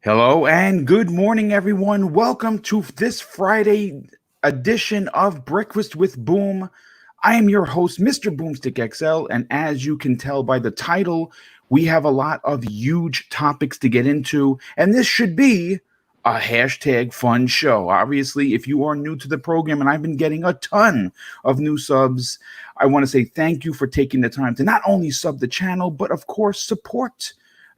Hello and good morning, everyone. Welcome to this Friday edition of Breakfast with Boom. I am your host, Mr. Boomstick XL, and as you can tell by the title, we have a lot of huge topics to get into, and this should be a hashtag fun show. Obviously, if you are new to the program, and I've been getting a ton of new subs, I want to say thank you for taking the time to not only sub the channel, but of course, support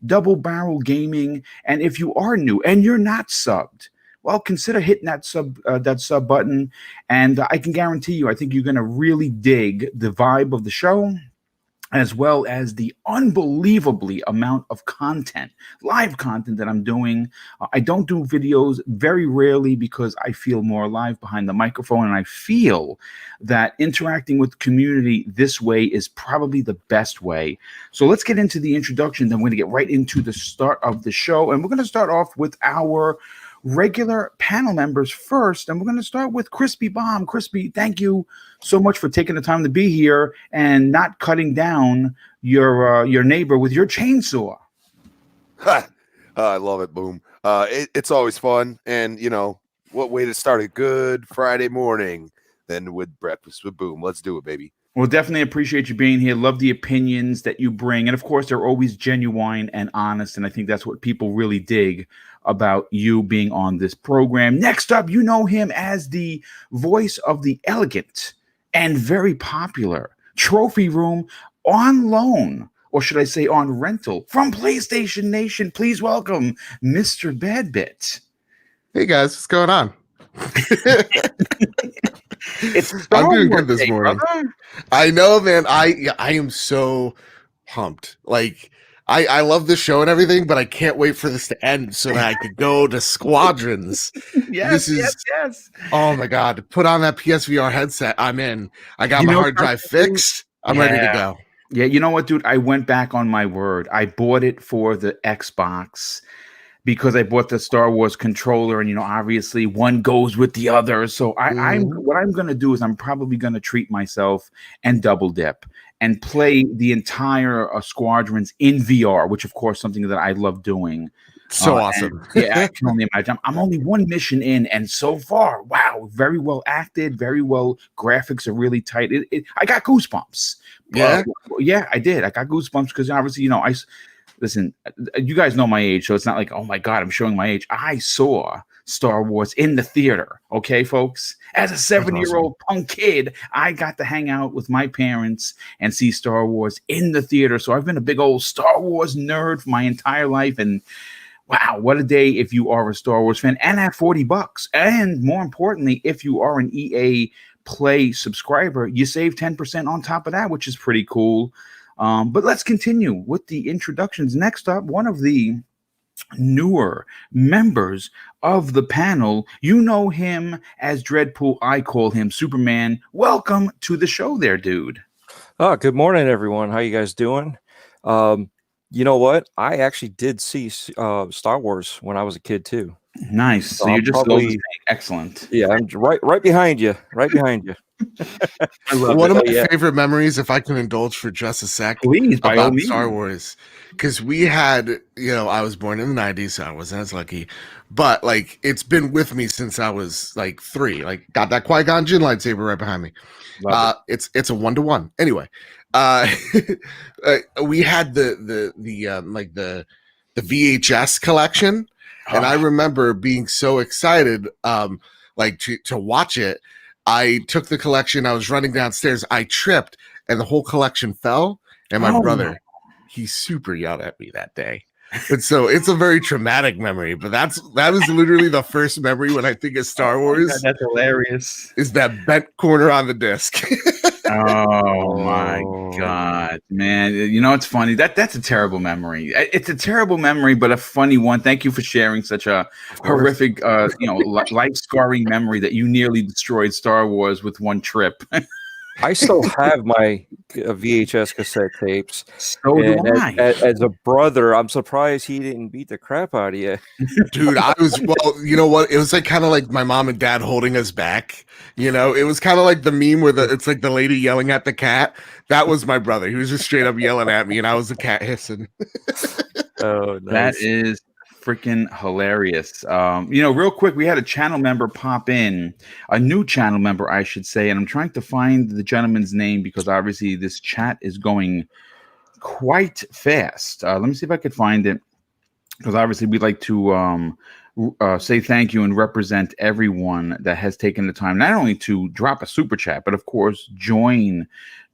Double Barrel Gaming. And if you are new and you're not subbed, well, consider hitting that sub button. And I can guarantee you, I think you're going to really dig the vibe of the show, as well as the unbelievably amount of content, live content that I'm doing. I don't do videos very rarely because I feel more alive behind the microphone, and I feel that interacting with the community this way is probably the best way. So let's get into the introduction, then we're going to get right into the start of the show, and we're going to start off with our regular panel members first, and we're going to start with Crispy Bomb. Crispy, thank you so much for taking the time to be here and not cutting down your neighbor with your chainsaw. I love it, Boom. It's always fun, and you know what way to start a good Friday morning than with Breakfast with Boom. Let's do it, baby. Well, definitely appreciate you being here. Love the opinions that you bring. And of course, they're always genuine and honest. And I think that's what people really dig about you being on this program. Next up, you know him as the voice of the elegant and very popular Trophy Room on loan, or should I say on rental, from PlayStation Nation. Please welcome Mr. Badbit. Hey guys, what's going on? I'm doing good this morning. Brother. I know, man. I am so pumped. Like I love this show and everything, but I can't wait for this to end so that I could go to Squadrons. Yes. Oh my god! Put on that PSVR headset. I'm in. I got my hard drive fixed. I'm ready to go. Yeah, you know what, dude? I went back on my word. I bought it for the Xbox because I bought the Star Wars controller, and obviously one goes with the other. So what I'm going to do is I'm probably going to treat myself and double dip and play the entire Squadrons in VR, which of course something that I love doing. So awesome. Yeah, I can only imagine. I'm only one mission in, and so far, wow, very well acted, very well. Graphics are really tight. I got goosebumps. Yeah, yeah, I did. I got goosebumps because obviously, listen, you guys know my age, so it's not like, oh my God, I'm showing my age. I saw Star Wars in the theater, okay, folks? As a 7-year-old punk kid, I got to hang out with my parents and see Star Wars in the theater. So I've been a big old Star Wars nerd for my entire life. And wow, what a day if you are a Star Wars fan and at $40. And more importantly, if you are an EA Play subscriber, you save 10% on top of that, which is pretty cool. But let's continue with the introductions. Next up, one of the newer members of the panel. You know him as Dreadpool. I call him Superman. Welcome to the show there, dude. Oh, good morning, everyone. How you guys doing? You know what? I actually did see Star Wars when I was a kid, too. Nice. So you're just probably excellent. Yeah, I'm right behind you. Right behind you. I love one of my favorite memories, if I can indulge for just a sec, please, by about Star Wars, because we had, I was born in the 90s, so I wasn't as lucky, but like it's been with me since I was like 3. Like got that Qui-Gon Jinn lightsaber right behind me. It's a 1-to-1. Anyway, we had the VHS collection, and I remember being so excited, to watch it. I took the collection. I was running downstairs. I tripped, and the whole collection fell. And my brother, he super yelled at me that day. And so it's a very traumatic memory. But that is literally the first memory when I think of Star Wars. God, that's hilarious. Is that bent corner on the disc? Oh my God, man! It's funny. That's a terrible memory. It's a terrible memory, but a funny one. Thank you for sharing such a horrific, life-scarring memory that you nearly destroyed Star Wars with one trip. I still have my VHS cassette tapes. So do I. As a brother, I'm surprised he didn't beat the crap out of you. Dude, you know what? It was like kind of like my mom and dad holding us back. It was kind of like the meme where it's like the lady yelling at the cat. That was my brother. He was just straight up yelling at me, and I was the cat hissing. Oh, nice. That is freaking hilarious. Real quick, we had a channel member pop in, a new channel member, I should say, and I'm trying to find the gentleman's name because obviously this chat is going quite fast. Let me see if I could find it, because obviously we'd like to say thank you and represent everyone that has taken the time not only to drop a super chat, but of course join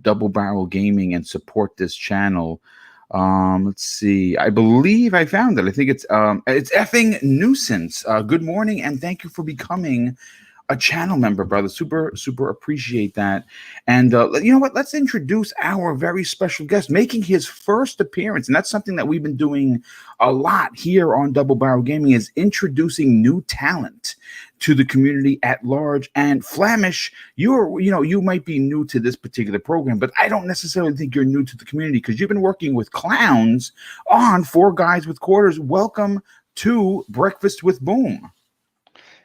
Double Barrel Gaming and support this channel. Let's see. I believe I found it. I think it's effing nuisance. Good morning and thank you for becoming a channel member, brother. Super appreciate that. And you know what? Let's introduce our very special guest making his first appearance. And that's something that we've been doing a lot here on Double Barrel Gaming, is introducing new talent to the community at large. And Flamish, you might be new to this particular program, but I don't necessarily think you're new to the community because you've been working with clowns on Four Guys with Quarters. Welcome to Breakfast with Boom.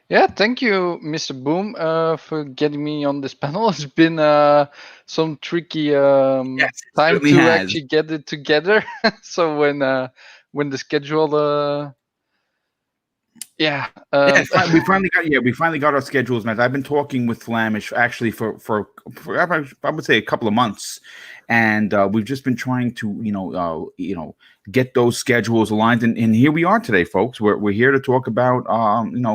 Yeah, thank you, Mr. Boom, for getting me on this panel. It's been some tricky time to actually get it together. So when the schedule, we finally got our schedules met. I've been talking with Flamish actually for I would say a couple of months, and we've just been trying to get those schedules aligned, and here we are today, folks. We're here to talk about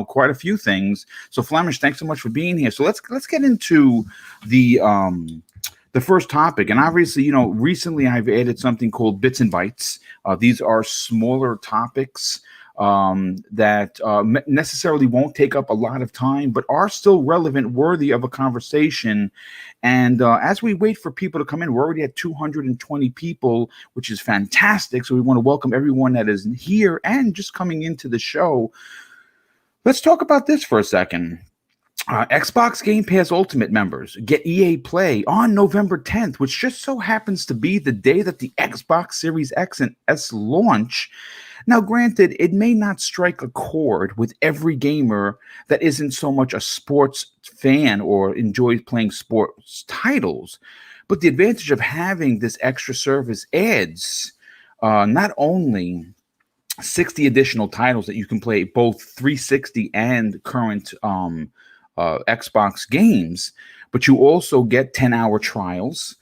quite a few things. So Flamish, thanks so much for being here. So let's get into the first topic. And obviously, recently I've added something called Bits and Bytes. These are smaller topics that necessarily won't take up a lot of time, but are still relevant, worthy of a conversation. And as we wait for people to come in, we're already at 220 people, which is fantastic. So we want to welcome everyone that is here and just coming into the show. Let's talk about this for a second. Xbox Game Pass Ultimate members get EA Play on November 10th, which just so happens to be the day that the Xbox Series X and S launch. Now, granted, it may not strike a chord with every gamer that isn't so much a sports fan or enjoys playing sports titles, but the advantage of having this extra service adds not only 60 additional titles that you can play, both 360 and current Xbox games, but you also get 10-hour trials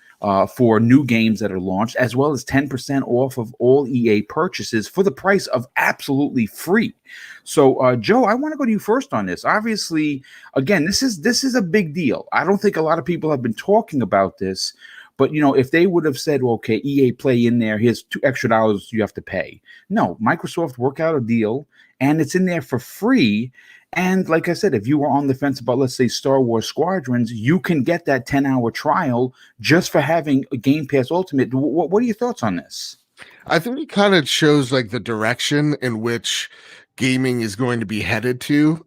for new games that are launched, as well as 10% off of all EA purchases for the price of absolutely free. So, Joe, I want to go to you first on this. Obviously, again, this is a big deal. I don't think a lot of people have been talking about this, but if they would have said, well, okay, EA Play in there, here's $2 extra you have to pay. No, Microsoft worked out a deal, and it's in there for free. And like I said, if you were on the fence about, let's say, Star Wars Squadrons, you can get that 10-hour trial just for having a Game Pass Ultimate. What are your thoughts on this? I think it kind of shows like the direction in which gaming is going to be headed to.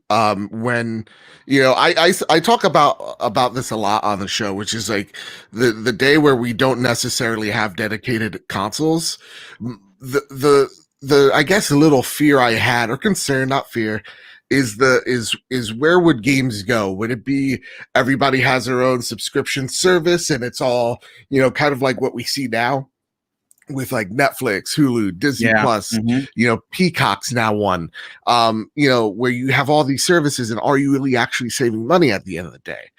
When I talk about this a lot on the show, which is like the day where we don't necessarily have dedicated consoles. The I guess a little fear I had, or concern, not fear, is where would games go? Would it be everybody has their own subscription service and it's all, kind of like what we see now with like Netflix, Hulu, Disney Plus, Peacock's now one, where you have all these services, and are you really actually saving money at the end of the day?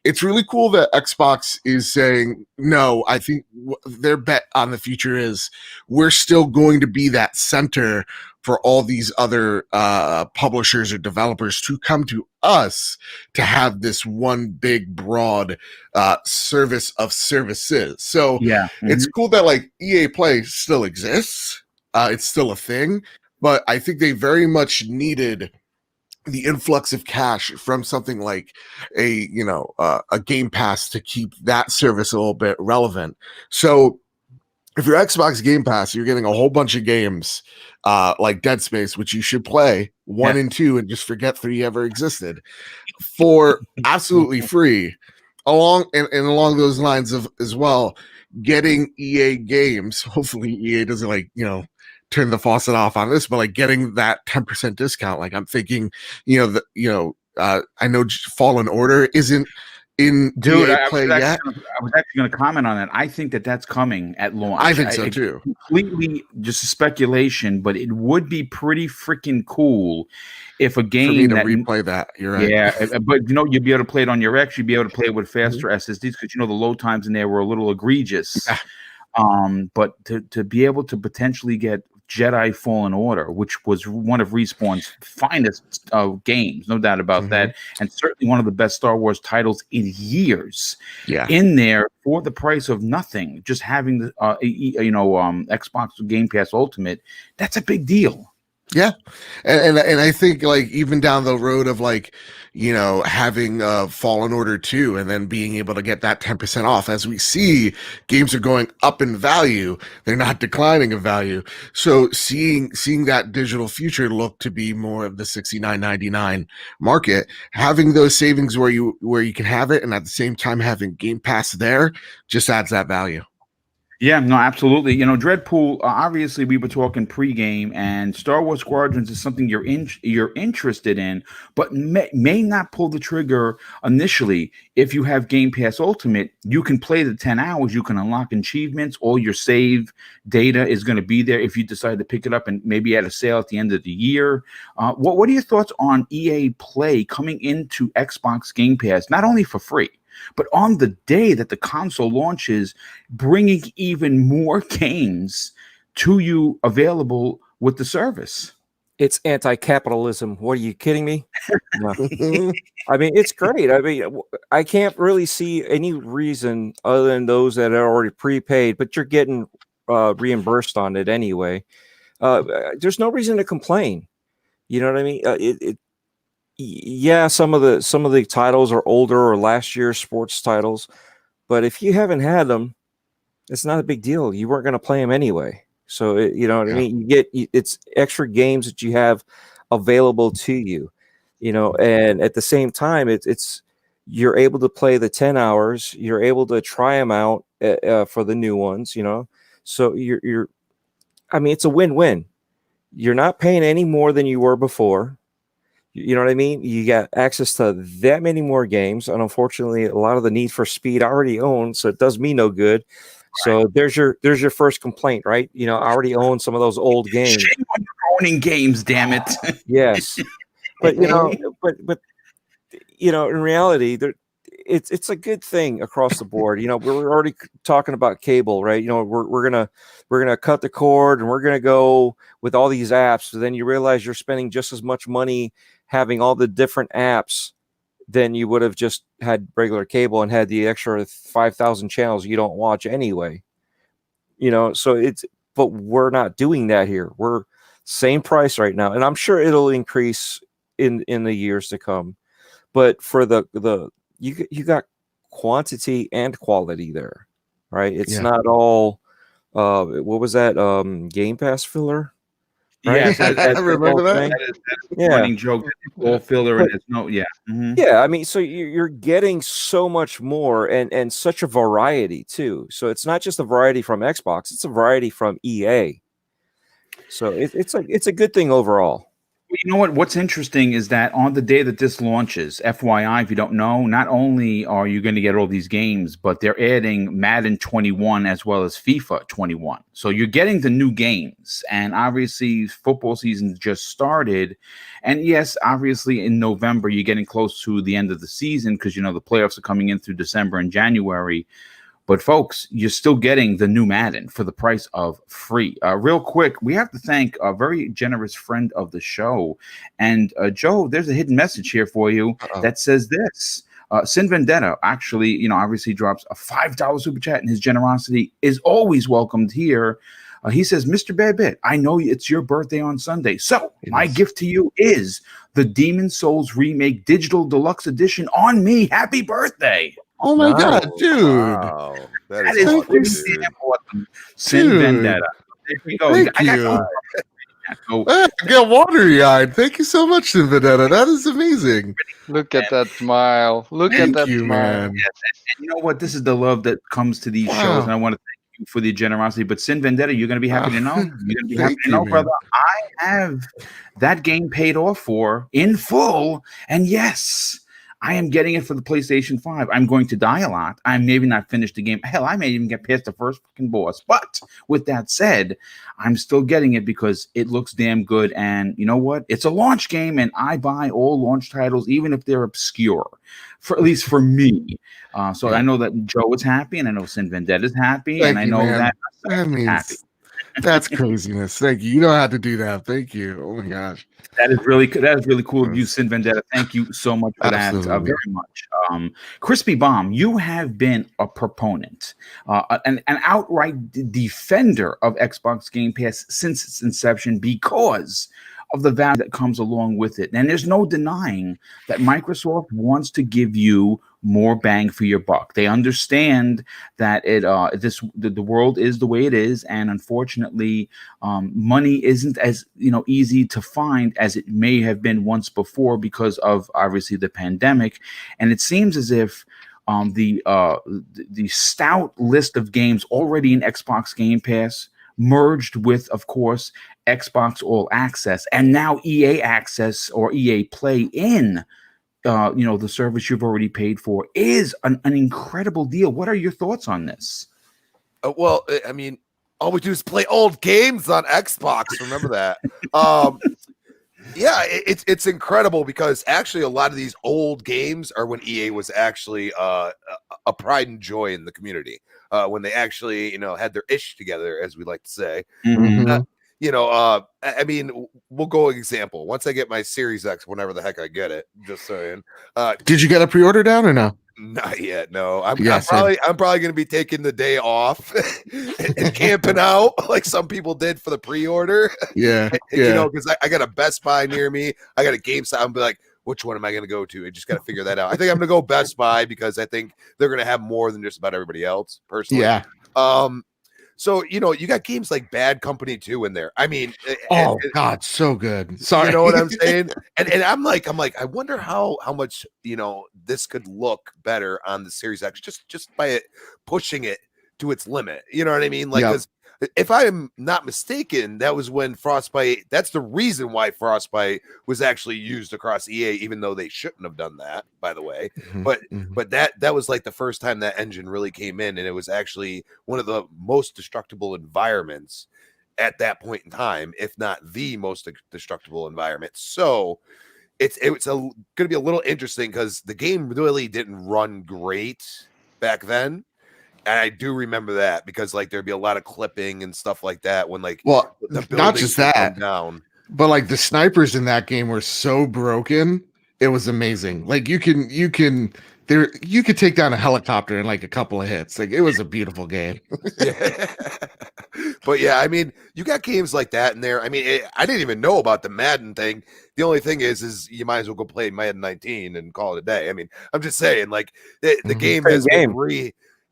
It's really cool that Xbox is saying, no, I think their bet on the future is we're still going to be that center for all these other publishers or developers to come to us to have this one big, broad service of services. So it's cool that like EA Play still exists. It's still a thing, but I think they very much needed the influx of cash from something like a Game Pass to keep that service a little bit relevant. So if you're Xbox Game Pass, you're getting a whole bunch of games like Dead Space, which you should play 1 and 2 and just forget 3 ever existed, for absolutely free. Along those lines of as well, getting EA games. Hopefully EA doesn't turn the faucet off on this, but like getting that 10% discount. Like I'm thinking, I know Fallen Order isn't in Dude, EA Play yet? I was actually going to comment on that. I think that that's coming at launch. I think so too. Completely just a speculation, but it would be pretty freaking cool if a game for me to replay that. You're right. Yeah, but you'd be able to play it on your X. You'd be able to play it with faster SSDs because the load times in there were a little egregious. But to be able to potentially get Jedi Fallen Order, which was one of Respawn's finest games, no doubt about that, and certainly one of the best Star Wars titles in years, in there for the price of nothing, just having the Xbox Game Pass Ultimate, that's a big deal. Yeah, and I think like even down the road of like having Fallen Order 2 and then being able to get that 10% off, as we see games are going up in value, they're not declining in value. So seeing that digital future look to be more of the $69.99 market, having those savings where you can have it, and at the same time having Game Pass there just adds that value. Yeah, no, absolutely. Dreadpool, obviously we were talking pregame, and Star Wars Squadrons is something you're interested in, but may not pull the trigger initially. If you have Game Pass Ultimate, you can play the 10 hours, you can unlock achievements, all your save data is going to be there if you decide to pick it up and maybe at a sale at the end of the year. What are your thoughts on EA Play coming into Xbox Game Pass, not only for free, but on the day that the console launches, bringing even more games to you available with the service? It's anti-capitalism. What, are you kidding me? No. I mean, it's great. I mean, I can't really see any reason other than those that are already prepaid, but you're getting reimbursed on it anyway. There's no reason to complain. You know what I mean? Yeah, some of the titles are older or last year's sports titles, but if you haven't had them, it's not a big deal. You weren't going to play them anyway. So you know what I mean? It's extra games that you have available to you, and at the same time, it's you're able to play the 10 hours. You're able to try them out for the new ones, So I mean, it's a win-win. You're not paying any more than you were before. You know what I mean? You got access to that many more games. And unfortunately, a lot of the Need for Speed I already own, so it does me no good. Right. So there's your first complaint, right? I already own some of those old games. Shame on your owning games, damn it. Yes. But but in reality, it's a good thing across the board. We're already talking about cable, right? We're gonna cut the cord and we're gonna go with all these apps. So then you realize you're spending just as much money having all the different apps than you would have just had regular cable and had the extra 5,000 channels you don't watch anyway. So but we're not doing that here. We're same price right now, and I'm sure it'll increase in the years to come. But for you got quantity and quality there, right? It's not all what was that Game Pass filler? Right? Yeah, I remember that. That is a running joke. All filler and it's no, yeah. Yeah, I mean, so you're getting so much more and such a variety too. So it's not just a variety from Xbox; it's a variety from EA. So it's a good thing overall. You know what? What's interesting is that on the day that this launches, FYI, if you don't know, not only are you going to get all these games, but they're adding Madden 21 as well as FIFA 21. So you're getting the new games. And obviously, football season just started. And yes, obviously, in November, you're getting close to the end of the season because, the playoffs are coming in through December and January. But folks, you're still getting the new Madden for the price of free. Real quick, we have to thank a very generous friend of the show. And Joe, there's a hidden message here for you that says this. Sin Vendetta actually, obviously drops a $5 super chat, and his generosity is always welcomed here. He says, Mr. Babbitt, I know it's your birthday on Sunday. So my gift to you is the Demon Souls Remake Digital Deluxe Edition on me. Happy birthday. Oh my God, dude! Wow. That is awesome. Sin Vendetta. There we go. Thank you. I got watery-eyed. Thank you so much, Sin Vendetta. That is amazing. Look at that smile. Thank you, man. Yes. And you know what? This is the love that comes to these shows, and I want to thank you for the generosity. But Sin Vendetta, you're going to be happy to know. You're going to be happy to know, brother. I have that game paid off for in full, and yes, I am getting it for the PlayStation 5. I'm going to die a lot. I'm maybe not finished the game. Hell, I may even get past the first fucking boss. But with that said, I'm still getting it because it looks damn good. And you know what? It's a launch game, and I buy all launch titles, even if they're obscure, for at least for me. So I know that Joe is happy, and I know Sin Vendetta is happy, and I know that means happy. That's craziness. Thank you. You don't have to do that. Thank you. Oh my gosh. That is really cool of you, Sin Vendetta. Thank you so much for that, very much. Crispy Bomb, you have been a proponent, an outright defender of Xbox Game Pass since its inception because of the value that comes along with it. And there's no denying that Microsoft wants to give you more bang for your buck. They understand that the world is the way it is, and unfortunately, money isn't as easy to find as it may have been once before because of obviously the pandemic. And it seems as if the stout list of games already in Xbox Game Pass merged with, of course, Xbox All Access, and now EA Access or EA Play in the service you've already paid for is an incredible deal. What are your thoughts on this? Well, I mean, all we do is play old games on Xbox. Remember that. Yeah, it's incredible because actually a lot of these old games are when EA was actually a pride and joy in the community. When they actually, had their ish together, as we like to say. Mm-hmm. I mean, we'll go example. Once I get my Series X, whenever the heck I get it, just saying. Did you get a pre-order down or no? Not yet. No, I'm probably going to be taking the day off and camping out like some people did for the pre-order. Yeah, because I got a Best Buy near me. I got a GameStop. I'm like, which one am I going to go to? I just got to figure that out. I think I'm going to go Best Buy because I think they're going to have more than just about everybody else. Personally, yeah. So, you got games like Bad Company 2 in there. I mean, God, so good. Sorry. You know what I'm saying? And I'm like, I wonder how much, this could look better on the Series X just by it pushing it to its limit. You know what I mean? Like, because if I'm not mistaken, that was when Frostbite, that's the reason why Frostbite was actually used across EA, even though they shouldn't have done that, by the way. Mm-hmm. But that was like the first time that engine really came in, and it was actually one of the most destructible environments at that point in time, if not the most destructible environment. So it's going to be a little interesting because the game really didn't run great back then. And I do remember that because like there'd be a lot of clipping and stuff like that when the not just that down. But like the snipers in that game were so broken, it was amazing. Like you could take down a helicopter in like a couple of hits. Like it was a beautiful game. But yeah, I mean, you got games like that in there. I mean, I didn't even know about the Madden thing. The only thing is you might as well go play Madden 19 and call it a day. I mean, I'm just saying, like the game has been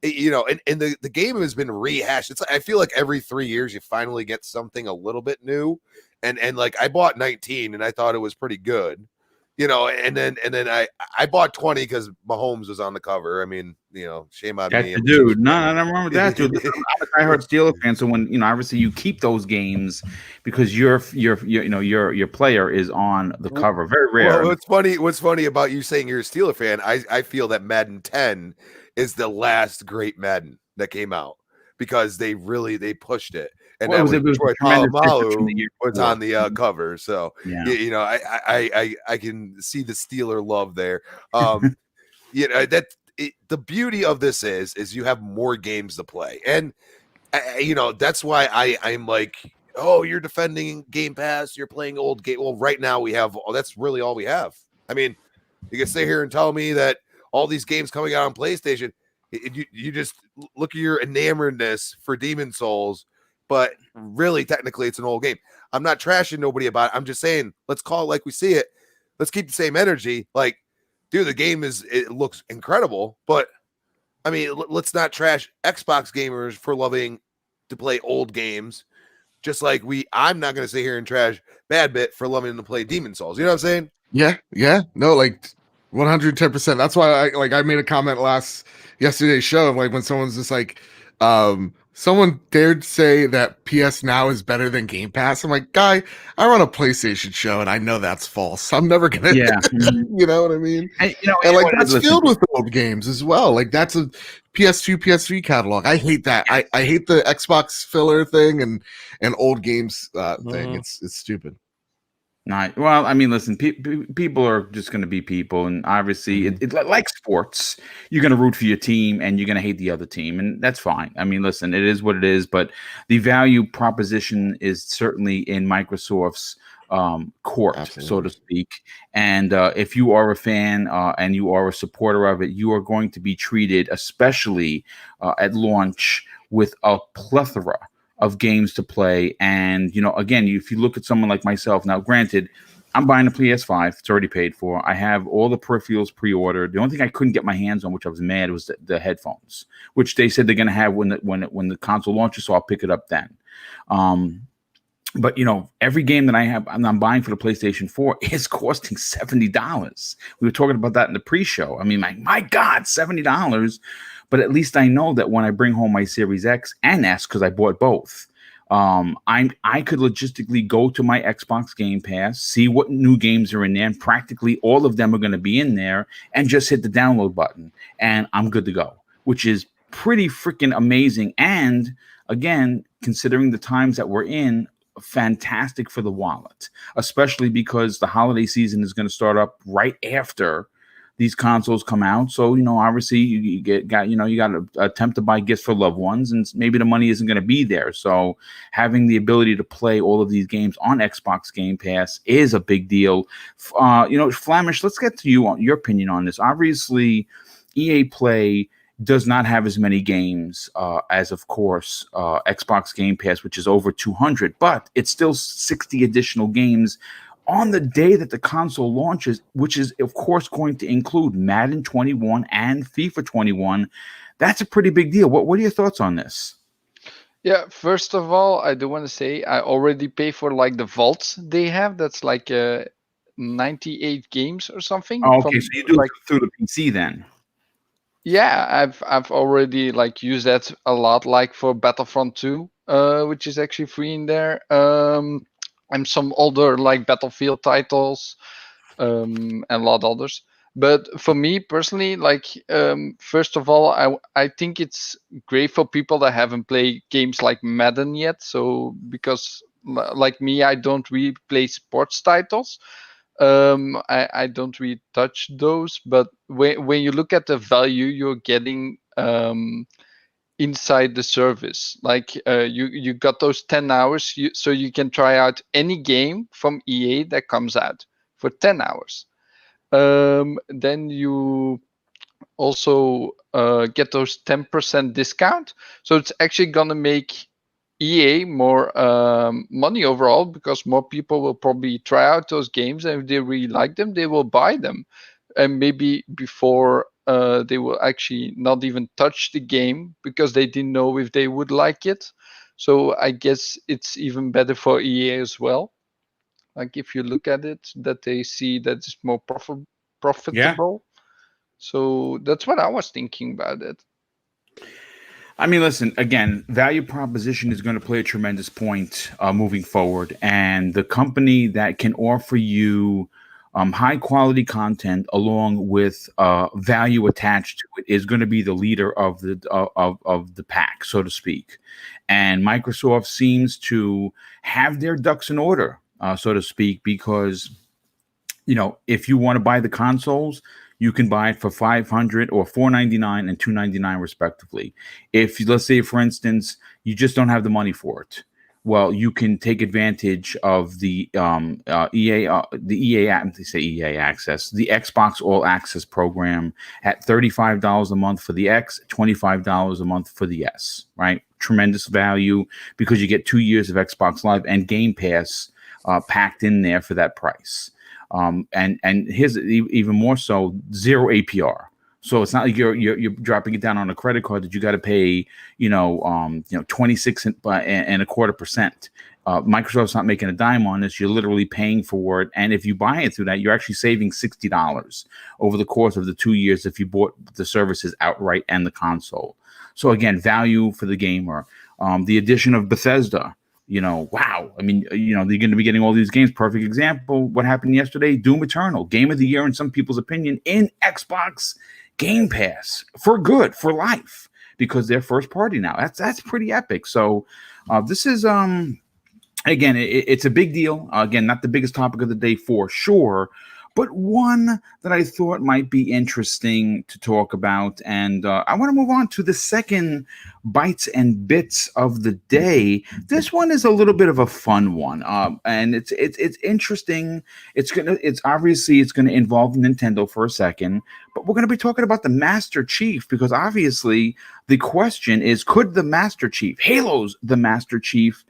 and the game has been rehashed. I feel like every 3 years you finally get something a little bit new, and like I bought 19 and I thought it was pretty good, and then I bought 20 because Mahomes was on the cover. I mean, shame on me. Dude, no, I remember that, dude. I'm a diehard Steelers fan, so when obviously you keep those games because your player is on the cover. Very rare. Well, what's funny about you saying you're a Steelers fan? I feel that Madden 10 is the last great Madden that came out because they pushed it, and that was Troy Polamalu was on the cover. So I can see the Steeler love there. The beauty of this is you have more games to play, and that's why I'm like, oh, you're defending Game Pass, you're playing old game. Well, right now that's really all we have. I mean, you can sit here and tell me that all these games coming out on PlayStation, you just look at your enamoredness for Demon Souls, but really, technically, it's an old game. I'm not trashing nobody about it. I'm just saying, let's call it like we see it. Let's keep the same energy. Like, dude, the game it looks incredible, but I mean, let's not trash Xbox gamers for loving to play old games. Just like I'm not going to sit here and trash Bad Bit for loving to play Demon Souls. You know what I'm saying? Yeah. No, like 110%. That's why I made a comment yesterday's show of like when someone's just like, Someone dared say that PS Now is better than Game Pass. I'm like, guy, I run a PlayStation show and I know that's false. I'm never gonna, Yeah. you know what I mean? And, And like that's filled with old games as well. Like that's a PS2, PS3 catalog. I hate that. I hate the Xbox filler thing and old games thing. It's stupid. Not well. I mean, listen. People are just going to be people, and obviously, it like sports. You're going to root for your team, and you're going to hate the other team, and that's fine. I mean, listen. It is what it is. But the value proposition is certainly in Microsoft's court, Absolutely. so to speak. And if you are a fan and you are a supporter of it, you are going to be treated, especially at launch, with a plethora of games to play. And, again, if you look at someone like myself, now granted, I'm buying a PS5. It's already paid for. I have all the peripherals pre-ordered. The only thing I couldn't get my hands on, which I was mad, was the headphones, which they said they're going to have when the console launches. So I'll pick it up then. But every game that I have, I'm buying for the PlayStation 4 is costing $70. We were talking about that in the pre-show. I mean, my God, $70. But at least I know that when I bring home my Series X and S, because I bought both, I could logistically go to my Xbox Game Pass, see what new games are in there, and practically all of them are going to be in there, and just hit the download button, and I'm good to go, which is pretty freaking amazing. And again, considering the times that we're in, fantastic for the wallet, especially because the holiday season is going to start up right after these consoles come out. So, obviously you got to attempt to buy gifts for loved ones, and maybe the money isn't going to be there. So having the ability to play all of these games on Xbox Game Pass is a big deal. Flamish, let's get to you on your opinion on this. Obviously, EA Play does not have as many games as, of course, Xbox Game Pass, which is over 200, but it's still 60 additional games on the day that the console launches, which is, of course, going to include Madden 21 and FIFA 21. That's a pretty big deal. What are your thoughts on this? Yeah, first of all, I do want to say I already pay for like the vaults they have. That's like 98 games or something. Oh, okay, so you do like through the PC then? Yeah, I've already like used that a lot, like for Battlefront 2, which is actually free in there. And some older like Battlefield titles, and a lot of others. But for me personally, like first of all, I think it's great for people that haven't played games like Madden yet. So because like me, I don't really play sports titles. I don't really touch those. But when you look at the value you're getting inside the service, like you got those 10 hours, so you can try out any game from EA that comes out for 10 hours. Then you also get those 10% discount, so it's actually gonna make EA more money overall, because more people will probably try out those games, and if they really like them, they will buy them, and maybe before they will actually not even touch the game because they didn't know if they would like it. So I guess it's even better for EA as well. Like if you look at it, that they see that it's more profitable. So that's what I was thinking about it. I mean, listen, again, value proposition is going to play a tremendous point moving forward. And the company that can offer you high quality content along with value attached to it is going to be the leader of the pack, so to speak. And Microsoft seems to have their ducks in order, so to speak, because if you want to buy the consoles, you can buy it for $500 or $499 and $299 respectively. If, let's say, for instance, you just don't have the money for it, well, you can take advantage of the EA Access, the Xbox All Access program at $35 a month for the X, $25 a month for the S. Right, tremendous value because you get 2 years of Xbox Live and Game Pass packed in there for that price. And here's even more so, 0 APR. So it's not like you're dropping it down on a credit card that you got to pay 26.25%. Microsoft's not making a dime on this. You're literally paying for it. And if you buy it through that, you're actually saving $60 over the course of the 2 years if you bought the services outright and the console. So again, value for the gamer. The addition of Bethesda, wow. I mean, they're going to be getting all these games. Perfect example. What happened yesterday? Doom Eternal, game of the year in some people's opinion, in Xbox Game Pass for good, for life, because they're first party now. That's pretty epic. So this is again, it's a big deal. Again, not the biggest topic of the day for sure, but one that I thought might be interesting to talk about. And I want to move on to the second bites and bits of the day. This one is a little bit of a fun one, and it's interesting. It's obviously going to involve Nintendo for a second, but we're going to be talking about the Master Chief, because obviously the question is, could the Master Chief, Halo's the Master Chief,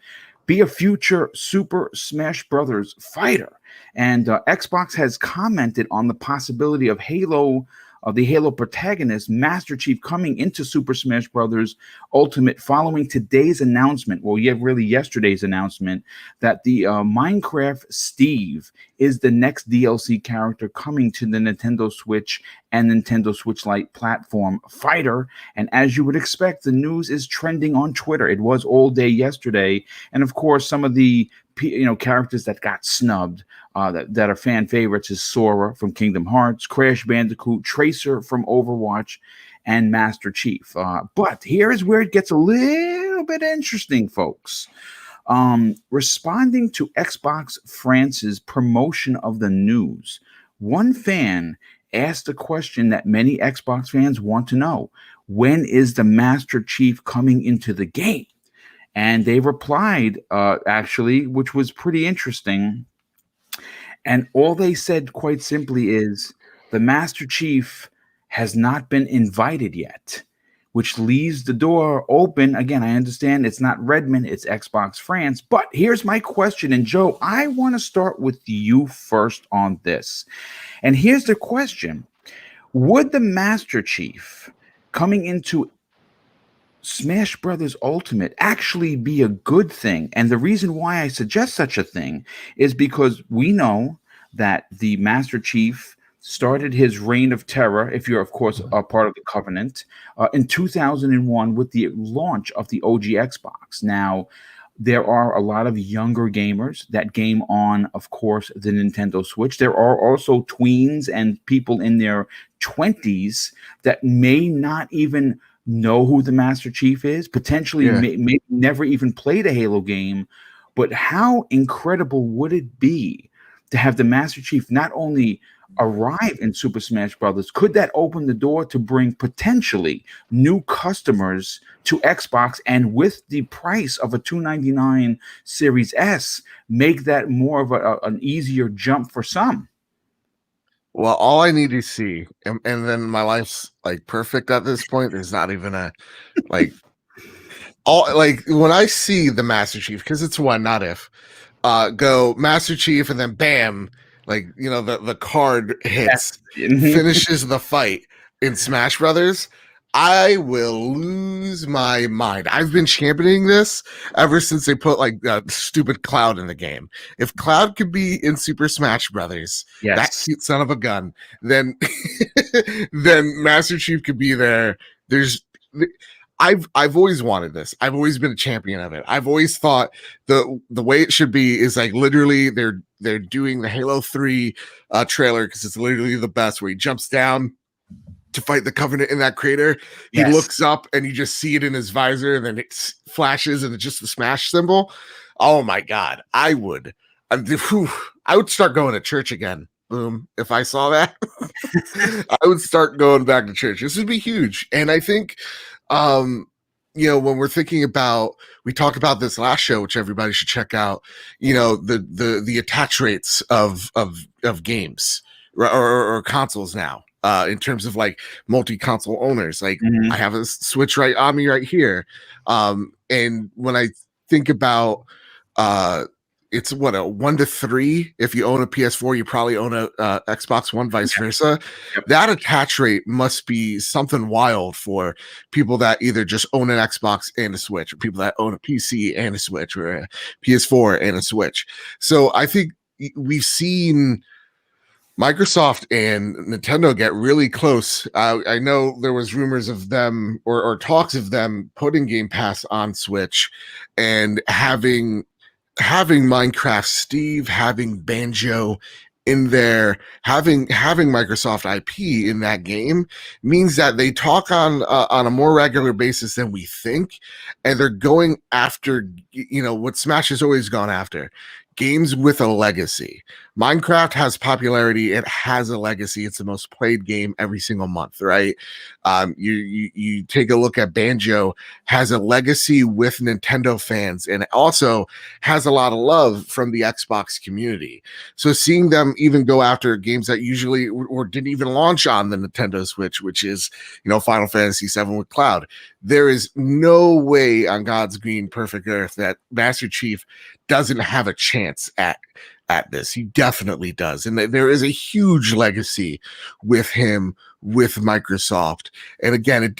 be a future Super Smash Brothers fighter? And Xbox has commented on the possibility of the Halo protagonist Master Chief coming into Super Smash Brothers Ultimate following today's announcement. Well, yeah, really yesterday's announcement that the Minecraft Steve is the next DLC character coming to the Nintendo Switch and Nintendo Switch Lite platform fighter. And as you would expect, the news is trending on Twitter. It was all day yesterday. And of course, some of the characters that got snubbed that are fan favorites is Sora from Kingdom Hearts, Crash Bandicoot, Tracer from Overwatch, and Master Chief. But here's where it gets a little bit interesting, folks. Responding to Xbox France's promotion of the news, one fan asked a question that many Xbox fans want to know: when is the Master Chief coming into the game? And they replied, actually, which was pretty interesting. And all they said, quite simply, is the Master Chief has not been invited yet, which leaves the door open. Again, I understand it's not Redmond, it's Xbox France. But here's my question. And Joe, I want to start with you first on this. And here's the question: would the Master Chief coming into Smash Brothers Ultimate actually be a good thing? And the reason why I suggest such a thing is because we know that the Master Chief started his reign of terror, if you're, of course, a part of the Covenant, in 2001 with the launch of the OG Xbox. Now, there are a lot of younger gamers that game on, of course, the Nintendo Switch. There are also tweens and people in their 20s that may not even know who the Master Chief is, potentially may never even played a Halo game. But how incredible would it be to have the Master Chief not only arrive in Super Smash Brothers? Could that open the door to bring potentially new customers to Xbox, and with the price of a $299 Series S, make that more of an easier jump for some? Well, all I need to see, and then my life's like perfect at this point. There's not even a when I see the Master Chief, because it's when, not if, go Master Chief, and then bam, the card hits, finishes the fight in Smash Brothers, I will lose my mind. I've been championing this ever since they put stupid Cloud in the game. If Cloud could be in Super Smash Brothers, that cute son of a gun, then then Master Chief could be there. I've always wanted this. I've always been a champion of it. I've always thought the way it should be is literally they're doing the Halo 3 trailer, because it's literally the best, where he jumps down to fight the Covenant in that crater. He looks up and you just see it in his visor, and then it flashes and it's just the Smash symbol. Oh my God. I would start going to church again. Boom. If I saw that, I would start going back to church. This would be huge. And I think, when we're thinking about, we talked about this last show, which everybody should check out, the attach rates of games or consoles now. In terms of multi-console owners, I have a Switch right on me right here. And when I think about it's what, a 1 to 3. If you own a PS4, you probably own a Xbox One, vice versa. Yep. That attach rate must be something wild for people that either just own an Xbox and a Switch, or people that own a PC and a Switch, or a PS4 and a Switch. So I think we've seen Microsoft and Nintendo get really close. I know there was rumors of them or talks of them putting Game Pass on Switch and having Minecraft Steve, having Banjo in there, having Microsoft IP in that game means that they talk on a more regular basis than we think, and they're going after, you know, what Smash has always gone after. Games with a legacy. Minecraft has popularity. It has a legacy. It's the most played game every single month, right? You take a look at Banjo, has a legacy with Nintendo fans, and it also has a lot of love from the Xbox community. So seeing them even go after games that usually or didn't even launch on the Nintendo Switch, which is, you know, Final Fantasy VII with Cloud, there is no way on God's green perfect earth that Master Chief doesn't have a chance at this. He definitely does. And there is a huge legacy with him, with Microsoft. And again,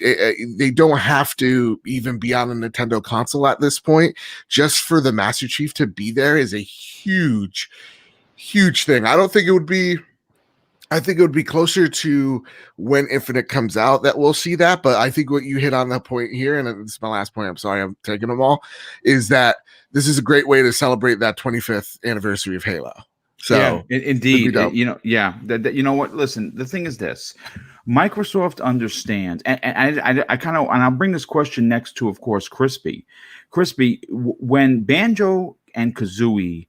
they don't have to even be on the Nintendo console at this point. Just for the Master Chief to be there is a huge, huge thing. I think it would be closer to when Infinite comes out that we'll see that. But I think what you hit on that point here, and this is my last point, I'm sorry I'm taking them all, is that this is a great way to celebrate that 25th anniversary of Halo. So yeah, indeed, you know, yeah, you know what? Listen, the thing is this: Microsoft understands, and I kind of, and I'll bring this question next to, of course, Crispy. When Banjo and Kazooie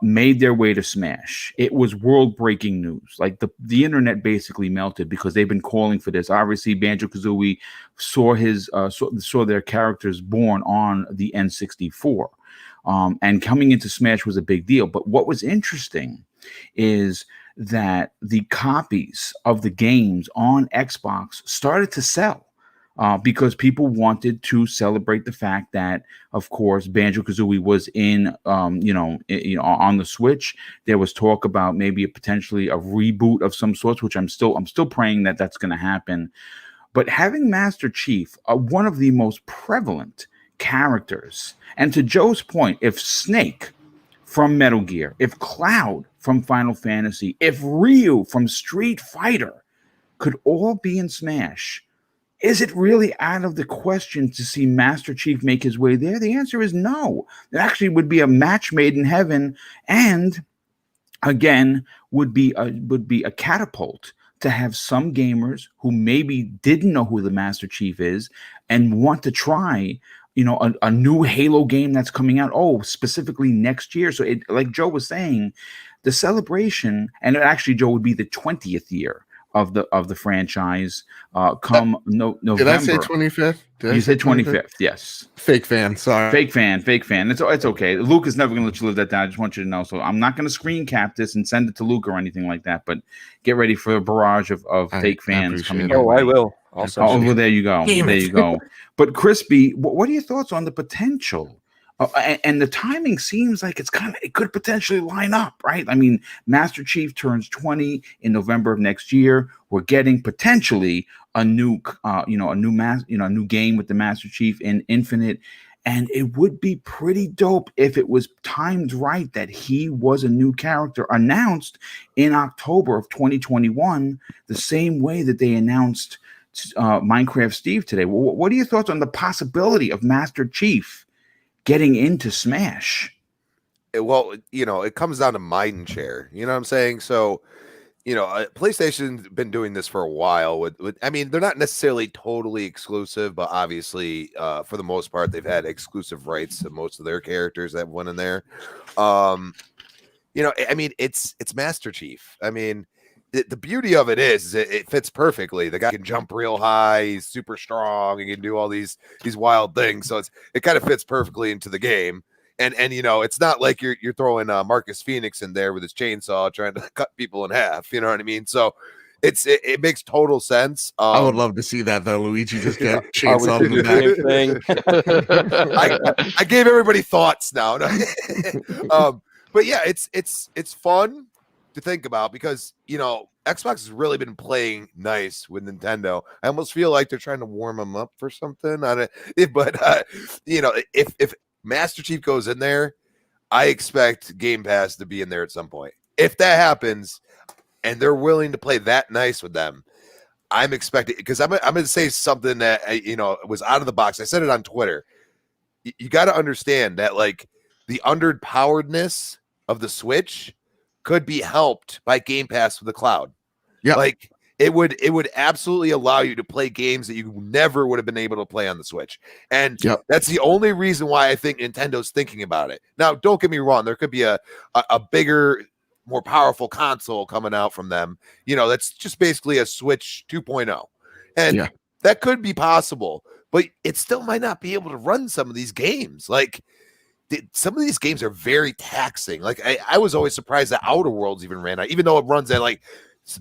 made their way to Smash, it was world-breaking news. Like the internet basically melted because they've been calling for this. Obviously, Banjo-Kazooie saw their characters born on the N64. And coming into Smash was a big deal. But what was interesting is that the copies of the games on Xbox started to sell because people wanted to celebrate the fact that, of course, Banjo-Kazooie was in, on the Switch. There was talk about maybe potentially a reboot of some sorts, which I'm still praying that that's going to happen. But having Master Chief, one of the most prevalent characters, and to Joe's point, if Snake from Metal Gear, if Cloud from Final Fantasy, if Ryu from Street Fighter could all be in Smash, is it really out of the question to see Master Chief make his way there? The answer is no. It actually would be a match made in heaven, and again would be a catapult to have some gamers who maybe didn't know who the Master Chief is and want to try, you know, a new Halo game that's coming out, specifically next year. So it, like Joe was saying, the celebration, and it actually, Joe, would be the 20th year of the franchise come November. Did I say 25th? You said 25th, yes. Fake fan, sorry. Fake fan. It's okay. Luke is never going to let you live that down. I just want you to know. So I'm not going to screen cap this and send it to Luke or anything like that, but get ready for a barrage of fake fans coming in. Oh, I will. Also, well, there you go. There you go. But Crispy, what are your thoughts on the potential? And the timing seems like it could potentially line up, right? I mean, Master Chief turns 20 in November of next year. We're getting potentially a new game with the Master Chief in Infinite, and it would be pretty dope if it was timed right that he was a new character announced in October of 2021, the same way that they announced Minecraft Steve today. What are your thoughts on the possibility of Master Chief getting into Smash? Well, you know, it comes down to mind share. You know what I'm saying? So, you know, PlayStation's been doing this for a while. With I mean, they're not necessarily totally exclusive, but obviously, for the most part, they've had exclusive rights to most of their characters that went in there. You know, I mean, it's Master Chief. I mean, the beauty of it is it fits perfectly. The guy can jump real high. He's super strong. He can do all these wild things. So it kind of fits perfectly into the game. And you know, it's not like you're throwing Marcus Phoenix in there with his chainsaw trying to cut people in half. You know what I mean? So it makes total sense. I would love to see that though. Luigi just get chainsaw in the back. I gave everybody thoughts now. But yeah, it's fun to think about because Xbox has really been playing nice with Nintendo. I almost feel like they're trying to warm them up for something on it. But if Master Chief goes in there, I expect Game Pass to be in there at some point. If that happens, and they're willing to play that nice with them, I'm expecting, because I'm going to say something that was out of the box. I said it on Twitter. You got to understand that like the underpoweredness of the Switch could be helped by Game Pass with the cloud. Yeah, like it would absolutely allow you to play games that you never would have been able to play on the Switch. And that's the only reason why I think Nintendo's thinking about it. Now, don't get me wrong, there could be a bigger, more powerful console coming out from them. That's just basically a Switch 2.0. And that could be possible, but it still might not be able to run some of these games. Like some of these games are very taxing. Like I was always surprised that Outer Worlds even ran out, even though it runs at like,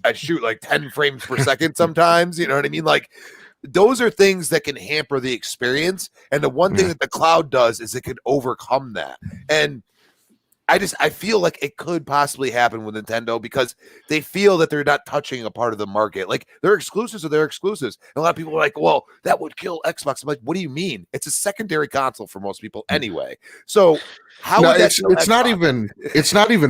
I shoot like 10 frames per second sometimes. You know what I mean? Like those are things that can hamper the experience. And the one thing that the cloud does is it can overcome that. And I feel like it could possibly happen with Nintendo because they feel that they're not touching a part of the market. Like their exclusives are their exclusives. And a lot of people are like, well, that would kill Xbox. I'm like, what do you mean? It's a secondary console for most people anyway. So how would that it's not even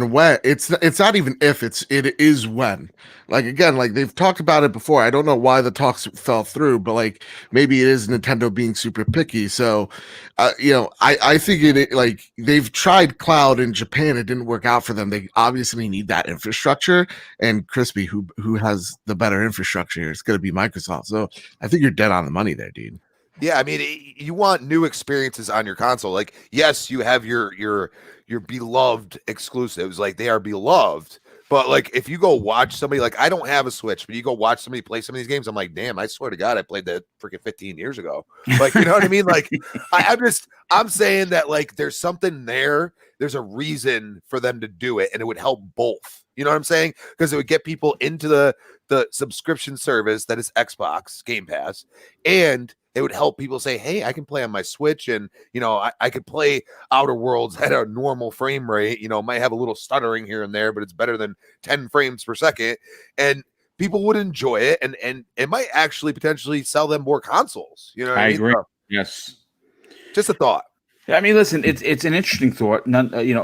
when it's not even if it is when. Like again, like they've talked about it before. I don't know why the talks fell through, but like maybe it is Nintendo being super picky. So I think it like they've tried cloud in Japan, it didn't work out for them. They obviously need that infrastructure, and Crispy, who has the better infrastructure here, it's going to be Microsoft. So I think you're dead on the money there, dude. Yeah, I mean, you want new experiences on your console. Like, yes, you have your beloved exclusives, like they are beloved. But like, if you go watch somebody, like I don't have a Switch, but you go watch somebody play some of these games, I'm like, damn, I swear to God, I played that freaking 15 years ago. Like, you know what I mean? Like, I'm saying that like there's something there. There's a reason for them to do it, and it would help both. You know what I'm saying? Because it would get people into the subscription service that is Xbox Game Pass, and it would help people say, hey, I can play on my Switch, and I could play Outer Worlds at a normal frame rate. Might have a little stuttering here and there, but it's better than 10 frames per second, and people would enjoy it, and it might actually potentially sell them more consoles. You know what I mean? Agree. Yes. Just a thought. I mean, listen, it's an interesting thought,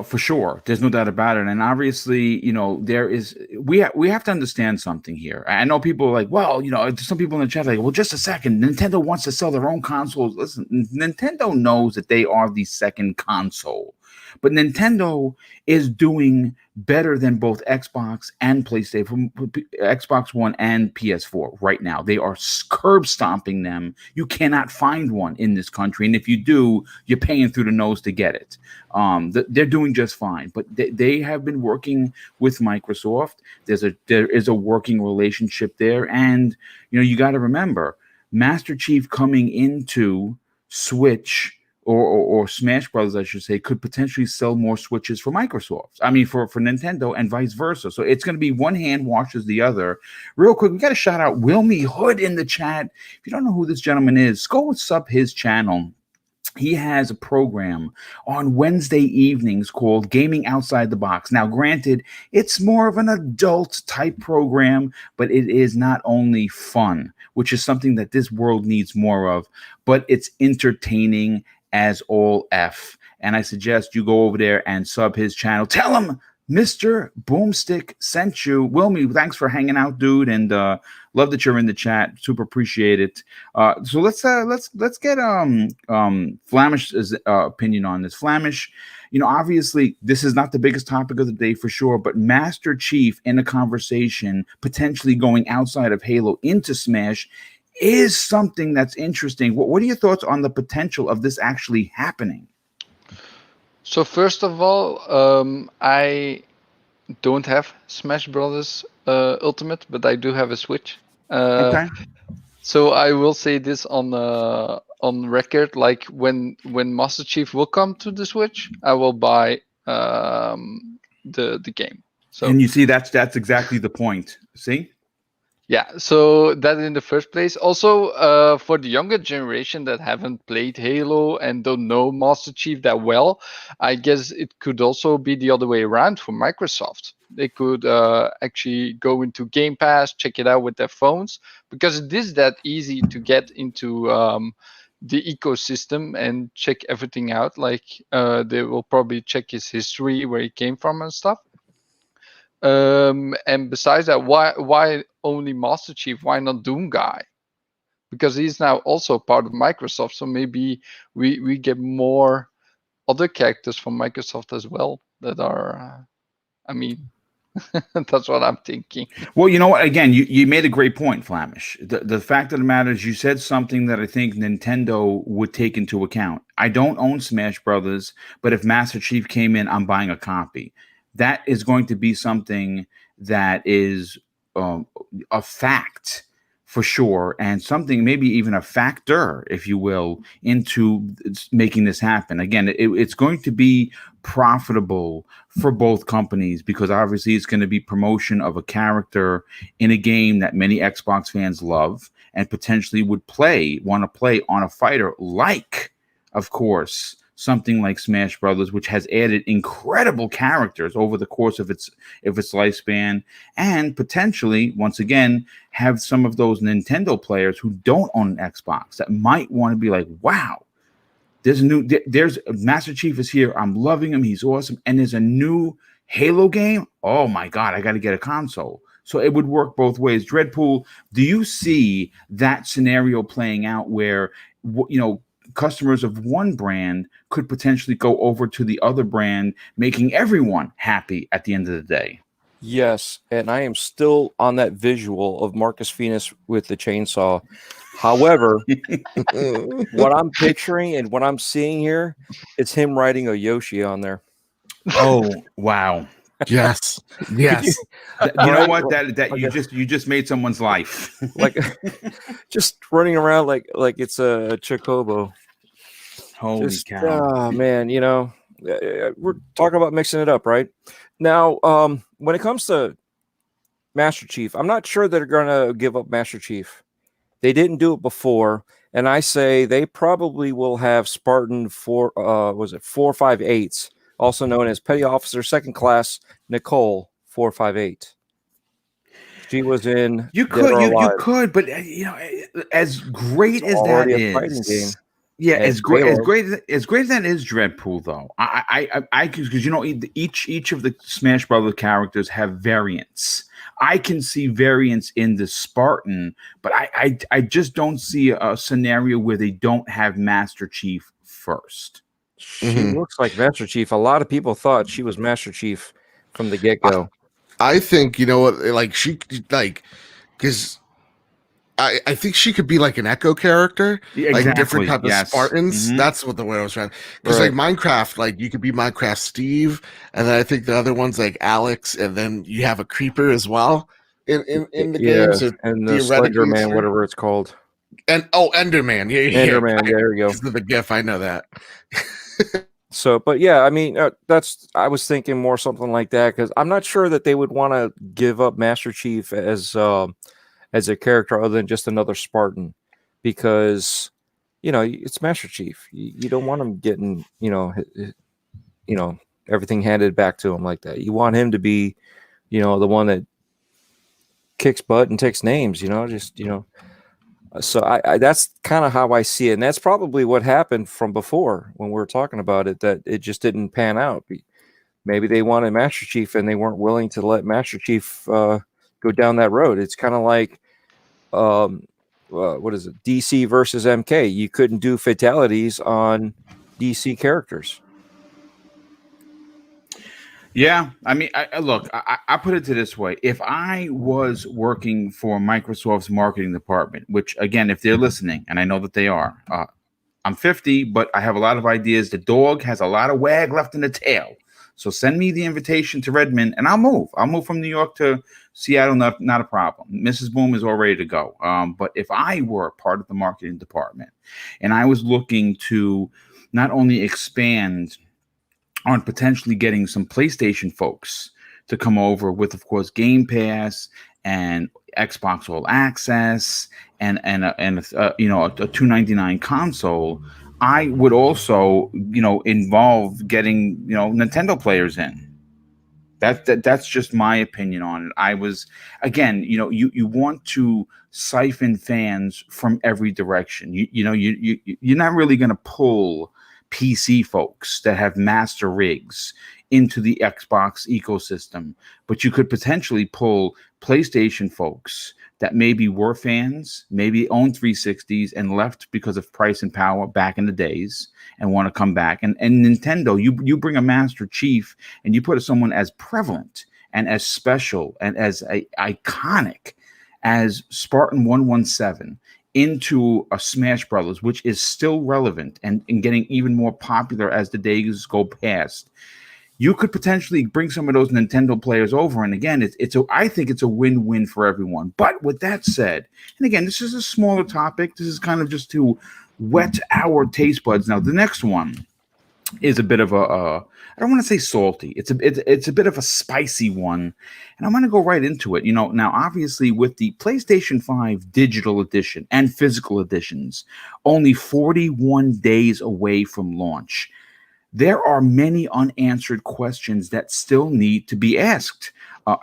for sure. There's no doubt about it. And obviously, there is, we have to understand something here. I know people are like, well, some people in the chat are like, well, just a second, Nintendo wants to sell their own consoles. Listen, Nintendo knows that they are the second console, but Nintendo is doing better than both Xbox and PlayStation, Xbox One and PS4 right now. They are curb stomping them. You cannot find one in this country, and if you do, you're paying through the nose to get it. They're doing just fine, but they have been working with Microsoft. There is a working relationship there, and you got to remember, Master Chief coming into Switch or Smash Brothers, I should say, could potentially sell more Switches for Microsoft. I mean, for Nintendo and vice versa. So it's going to be one hand washes the other. Real quick, we got to shout out Wilmy Hood in the chat. If you don't know who this gentleman is, go and sub his channel. He has a program on Wednesday evenings called Gaming Outside the Box. Now, granted, it's more of an adult type program, but it is not only fun, which is something that this world needs more of, but it's entertaining as all F. And I suggest you go over there and sub his channel. Tell him Mr. Boomstick sent you. Wilmy, thanks for hanging out, dude, and love that you're in the chat. Super appreciate it. So let's get Flamish's opinion on this. Flamish, obviously this is not the biggest topic of the day for sure, but Master Chief in a conversation potentially going outside of Halo into Smash is something that's interesting. What are your thoughts on the potential of this actually happening? So first of all, I don't have Smash Brothers Ultimate, but I do have a Switch. Okay. So I will say this on record: like when Master Chief will come to the Switch, I will buy the game. So and you see, that's exactly the point. See. Yeah, so that in the first place. Also, for the younger generation that haven't played Halo and don't know Master Chief that well, I guess it could also be the other way around for Microsoft. They could actually go into Game Pass, check it out with their phones, because it is that easy to get into the ecosystem and check everything out. Like they will probably check his history, where he came from and stuff. And besides that, why only Master Chief? Why not Doom Guy? Because he's now also part of Microsoft, so maybe we get more other characters from Microsoft as well that are. I mean, that's what I'm thinking. Well, you know what? Again, you made a great point, Flamish. The fact of the matter is, you said something that I think Nintendo would take into account. I don't own Smash Brothers, but if Master Chief came in, I'm buying a copy. That is going to be something that is a fact for sure, and something maybe even a factor, if you will, into making this happen. Again, it's going to be profitable for both companies, because obviously it's going to be promotion of a character in a game that many Xbox fans love and potentially would want to play on a fighter, like, of course, something like Smash Brothers, which has added incredible characters over the course of its lifespan, and potentially, once again, have some of those Nintendo players who don't own an Xbox that might want to be like, wow, there's Master Chief is here. I'm loving him. He's awesome. And there's a new Halo game. Oh my God, I got to get a console. So it would work both ways. Dreadpool, do you see that scenario playing out where, customers of one brand could potentially go over to the other brand, making everyone happy at the end of the day? Yes, and I am still on that visual of Marcus Phoenix with the chainsaw. However, what I'm picturing and what I'm seeing here, it's him riding a Yoshi on there. Oh, wow. Yes. You know what? That you just made someone's life. Like just running around like it's a Chocobo. Holy cow. Oh man, we're talking about mixing it up, right? Now, when it comes to Master Chief, I'm not sure they're gonna give up Master Chief. They didn't do it before, and I say they probably will have Spartan 458s, also known as Petty Officer Second Class Nicole 458. She was in. You could, but as great as that is, yeah, as great as that is Dreadpool, though. I because each of the Smash Brothers characters have variants. I can see variants in the Spartan, but I just don't see a scenario where they don't have Master Chief first. She looks like Master Chief. A lot of people thought she was Master Chief from the get-go. I think, because I think she could be like an Echo character, exactly. Like different type of Spartans. Mm-hmm. That's what the way I was trying. Because like Minecraft, like you could be Minecraft Steve, and then I think the other one's like Alex, and then you have a creeper as well in the game. So and the Slender Man, whatever it's called, and Enderman, Enderman. There you go. This is the GIF. I know that. So, but yeah, I mean, I was thinking more something like that, because I'm not sure that they would want to give up Master Chief as a character other than just another Spartan, because it's Master Chief. You don't want him getting everything handed back to him like that. You want him to be the one that kicks butt and takes names. So I that's kind of how I see it, and that's probably what happened from before when we were talking about it, that it just didn't pan out. Maybe they wanted Master Chief and they weren't willing to let Master Chief go down that road. It's kind of like what is it, DC versus MK? You couldn't do fatalities on DC characters. Yeah, I mean, look, I put it to this way. If I was working for Microsoft's marketing department, which, again, if they're listening, and I know that they are, I'm 50, but I have a lot of ideas. The dog has a lot of wag left in the tail. So send me the invitation to Redmond, and I'll move. I'll move from New York to Seattle, not a problem. Mrs. Boom is all ready to go. But if I were part of the marketing department and I was looking to not only expand on potentially getting some PlayStation folks to come over with, of course, Game Pass and Xbox All Access and a $299 console, I would also involve getting Nintendo players in. That's just my opinion on it. I was, again, you want to siphon fans from every direction. You're not really going to pull PC folks that have master rigs into the Xbox ecosystem, but you could potentially pull PlayStation folks that maybe were fans, maybe owned 360s and left because of price and power back in the days and want to come back. And Nintendo, you bring a Master Chief and you put someone as prevalent and as special and as iconic as Spartan 117 into a Smash Brothers, which is still relevant and getting even more popular as the days go past. You could potentially bring some of those Nintendo players over, and again, I think it's a win-win for everyone. But with that said, and again, this is a smaller topic. This is kind of just to whet our taste buds. Now, the next one is a bit of I don't want to say salty. It's a bit of a spicy one, and I'm going to go right into it. Now obviously with the PlayStation 5 digital edition and physical editions only 41 days away from launch, there are many unanswered questions that still need to be asked.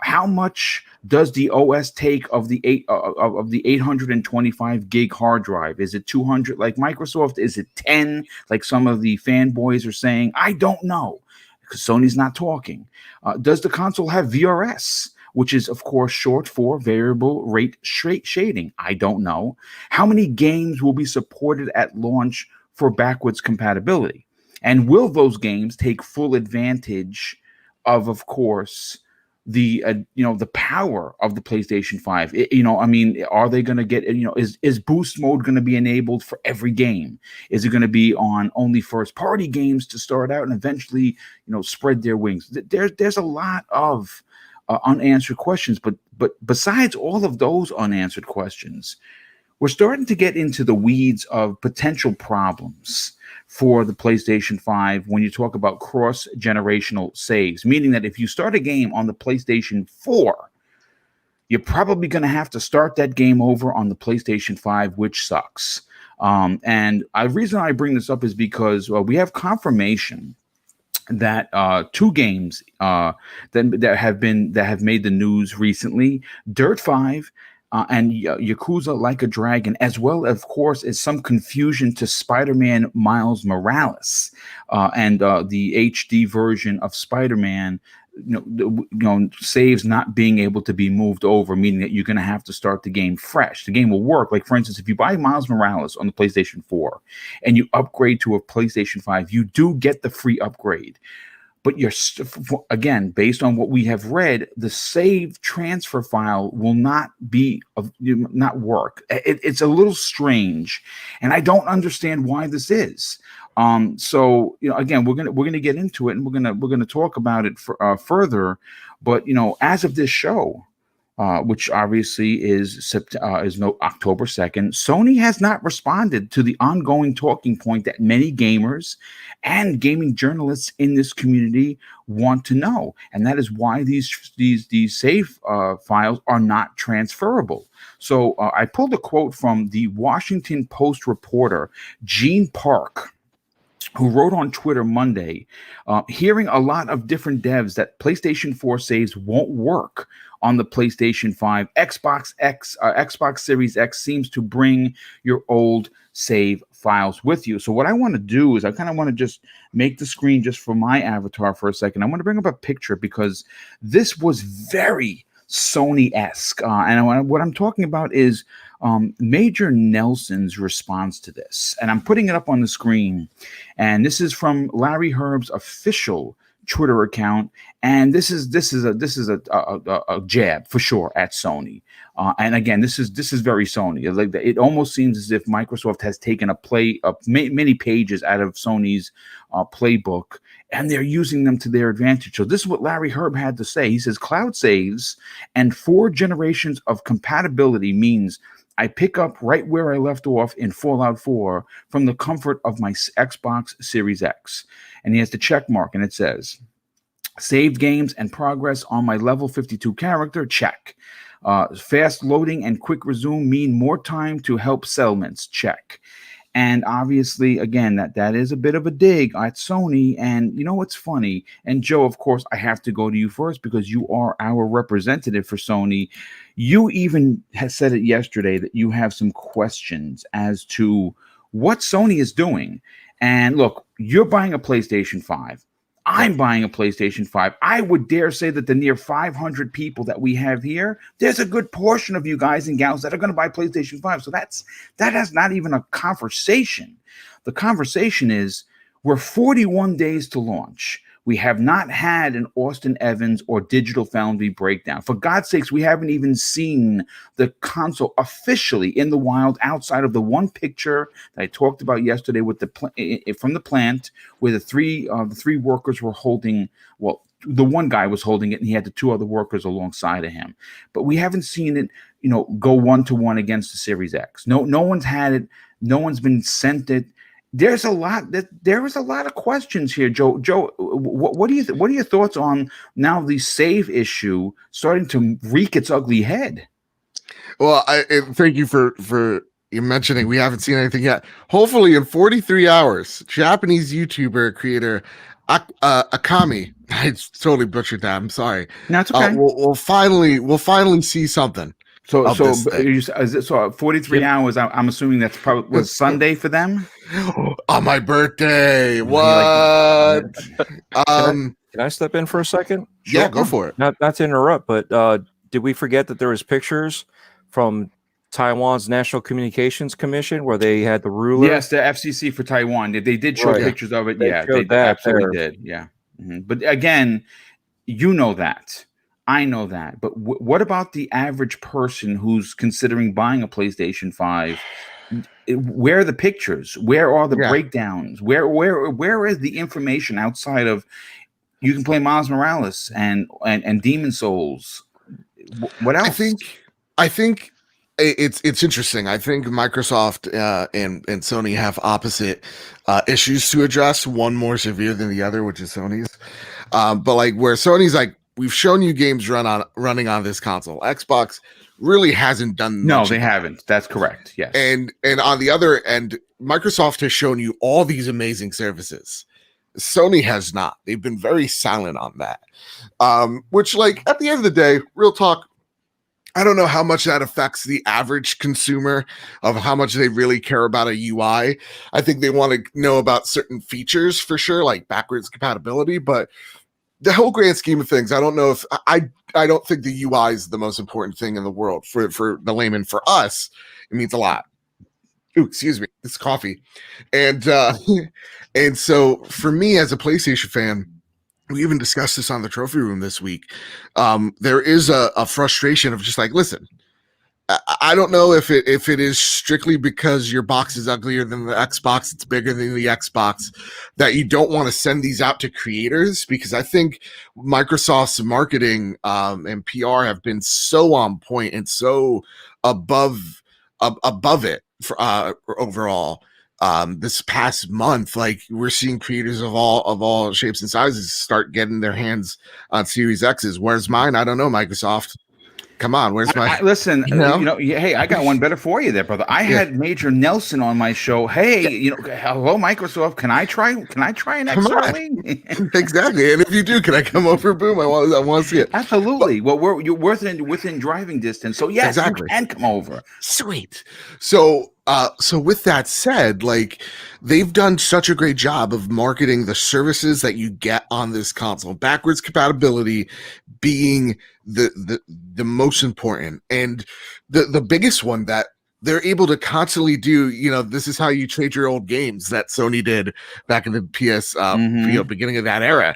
How much does the OS take of the 825 gig hard drive? Is it 200 like Microsoft? Is it 10 like some of the fanboys are saying? I don't know because Sony's not talking. Does the console have VRS, which is of course short for variable rate shading? I don't know. How many games will be supported at launch for backwards compatibility? And will those games take full advantage of course, the power of the PlayStation 5? Are they going to get, is boost mode going to be enabled for every game? Is it going to be on only first party games to start out and eventually, spread their wings? There's a lot of unanswered questions, but besides all of those unanswered questions, we're starting to get into the weeds of potential problems for the PlayStation 5 when you talk about cross-generational saves, meaning that if you start a game on the PlayStation 4, you're probably going to have to start that game over on the PlayStation 5, which sucks. And the reason I bring this up is because we have confirmation that two games that have made the news recently, Dirt 5 and Yakuza Like a Dragon, as well, of course, as some confusion to Spider-Man Miles Morales and the HD version of Spider-Man, saves not being able to be moved over, meaning that you're going to have to start the game fresh. The game will work. Like, for instance, if you buy Miles Morales on the PlayStation 4 and you upgrade to a PlayStation 5, you do get the free upgrade. But again, based on what we have read, the save transfer file will not work. It's a little strange, and I don't understand why this is. So again, we're gonna get into it, and we're gonna talk about it further. But as of this show, which obviously is October 2nd, Sony has not responded to the ongoing talking point that many gamers and gaming journalists in this community want to know, and that is why these save files are not transferable. So I pulled a quote from the Washington Post reporter Gene Park, who wrote on Twitter Monday, hearing a lot of different devs that PlayStation 4 saves won't work on the PlayStation 5. Xbox Series X seems to bring your old save files with you. So what I want to do is I kind of want to just make the screen just for my avatar for a second. I want to bring up a picture because this was very Sony-esque. And what I'm talking about is Major Nelson's response to this. And I'm putting it up on the screen. And this is from Larry Herb's official Twitter account, and this is a jab for sure at Sony. And again, this is very Sony. Like, it almost seems as if Microsoft has taken many pages out of Sony's playbook, and they're using them to their advantage. So this is what Larry Herb had to say. He says, "Cloud saves and 4 generations of compatibility means I pick up right where I left off in Fallout 4 from the comfort of my Xbox Series X." And he has the check mark, and it says, "Saved games and progress on my level 52 character, check. Fast loading and quick resume mean more time to help settlements. Check. And obviously, again, that is a bit of a dig at Sony. And you know what's funny? And Joe, of course, I have to go to you first because you are our representative for Sony. You even said it yesterday that you have some questions as to what Sony is doing. And look, you're buying a PlayStation 5. I'm buying a PlayStation 5. I would dare say that the near 500 people that we have here, there's a good portion of you guys and gals that are going to buy PlayStation 5. So that has not even a conversation. The conversation is we're 41 days to launch. We have not had an Austin Evans or Digital Foundry breakdown. For God's sakes, we haven't even seen the console officially in the wild outside of the one picture that I talked about yesterday with from the plant where the three workers were holding, well, the one guy was holding it and he had the two other workers alongside of him. But we haven't seen it, go 1-to-1 against the Series X. No one's had it. No one's been sent it. There is a lot of questions here, Joe. Joe, what are your thoughts on now the save issue starting to wreak its ugly head? Well, thank you for you mentioning we haven't seen anything yet. Hopefully, in 43 hours, Japanese YouTuber creator Akami, I totally butchered that. I'm sorry. No, it's okay. We'll finally see something. So 43 hours. I'm assuming that's probably was Sunday for them. On my birthday. What? Can I step in for a second? Sure, yeah, go for it. Not to interrupt, but did we forget that there was pictures from Taiwan's National Communications Commission where they had the ruler? Yes, the FCC for Taiwan. They did show pictures of it. They absolutely did. Yeah. Mm-hmm. But again, you know that. I know that, but what about the average person who's considering buying a PlayStation 5? Where are the pictures? Where are the breakdowns? Where is the information outside of you can play Miles Morales and Demon Souls? What else? I think it's interesting. I think Microsoft and Sony have opposite issues to address. One more severe than the other, which is Sony's. But like where Sony's like, we've shown you games running on this console. Xbox really hasn't done much. No, they haven't. That's correct. Yes. And on the other end, Microsoft has shown you all these amazing services. Sony has not. They've been very silent on that. Which, like, at the end of the day, real talk, I don't know how much that affects the average consumer of how much they really care about a UI. I think they want to know about certain features for sure, like backwards compatibility, but the whole grand scheme of things, I don't know if I don't think the UI is the most important thing in the world for the layman. For us, it means a lot. Ooh, excuse me, it's coffee. And so for me as a PlayStation fan, we even discussed this on the trophy room this week. There is a frustration of just like, listen, I don't know if it is strictly because your box is uglier than the Xbox, it's bigger than the Xbox, that you don't want to send these out to creators, because I think Microsoft's marketing and PR have been so on point and so above it for overall. This past month, like we're seeing creators of all shapes and sizes start getting their hands on Series X's. Where's mine? I don't know, Microsoft. Come on, where's my? Listen, hey, I got one better for you there, brother. I had Major Nelson on my show. Hey, hello, Microsoft. Can I try an extra wing? Exactly. And if you do, can I come over? Boom! I want to see it. Absolutely. Well, you're within driving distance, so yes, exactly. You can come over. Sweet. So with that said, like they've done such a great job of marketing the services that you get on this console, backwards compatibility being the most important and the biggest one that they're able to constantly do. This is how you trade your old games that Sony did back in the PS beginning of that era.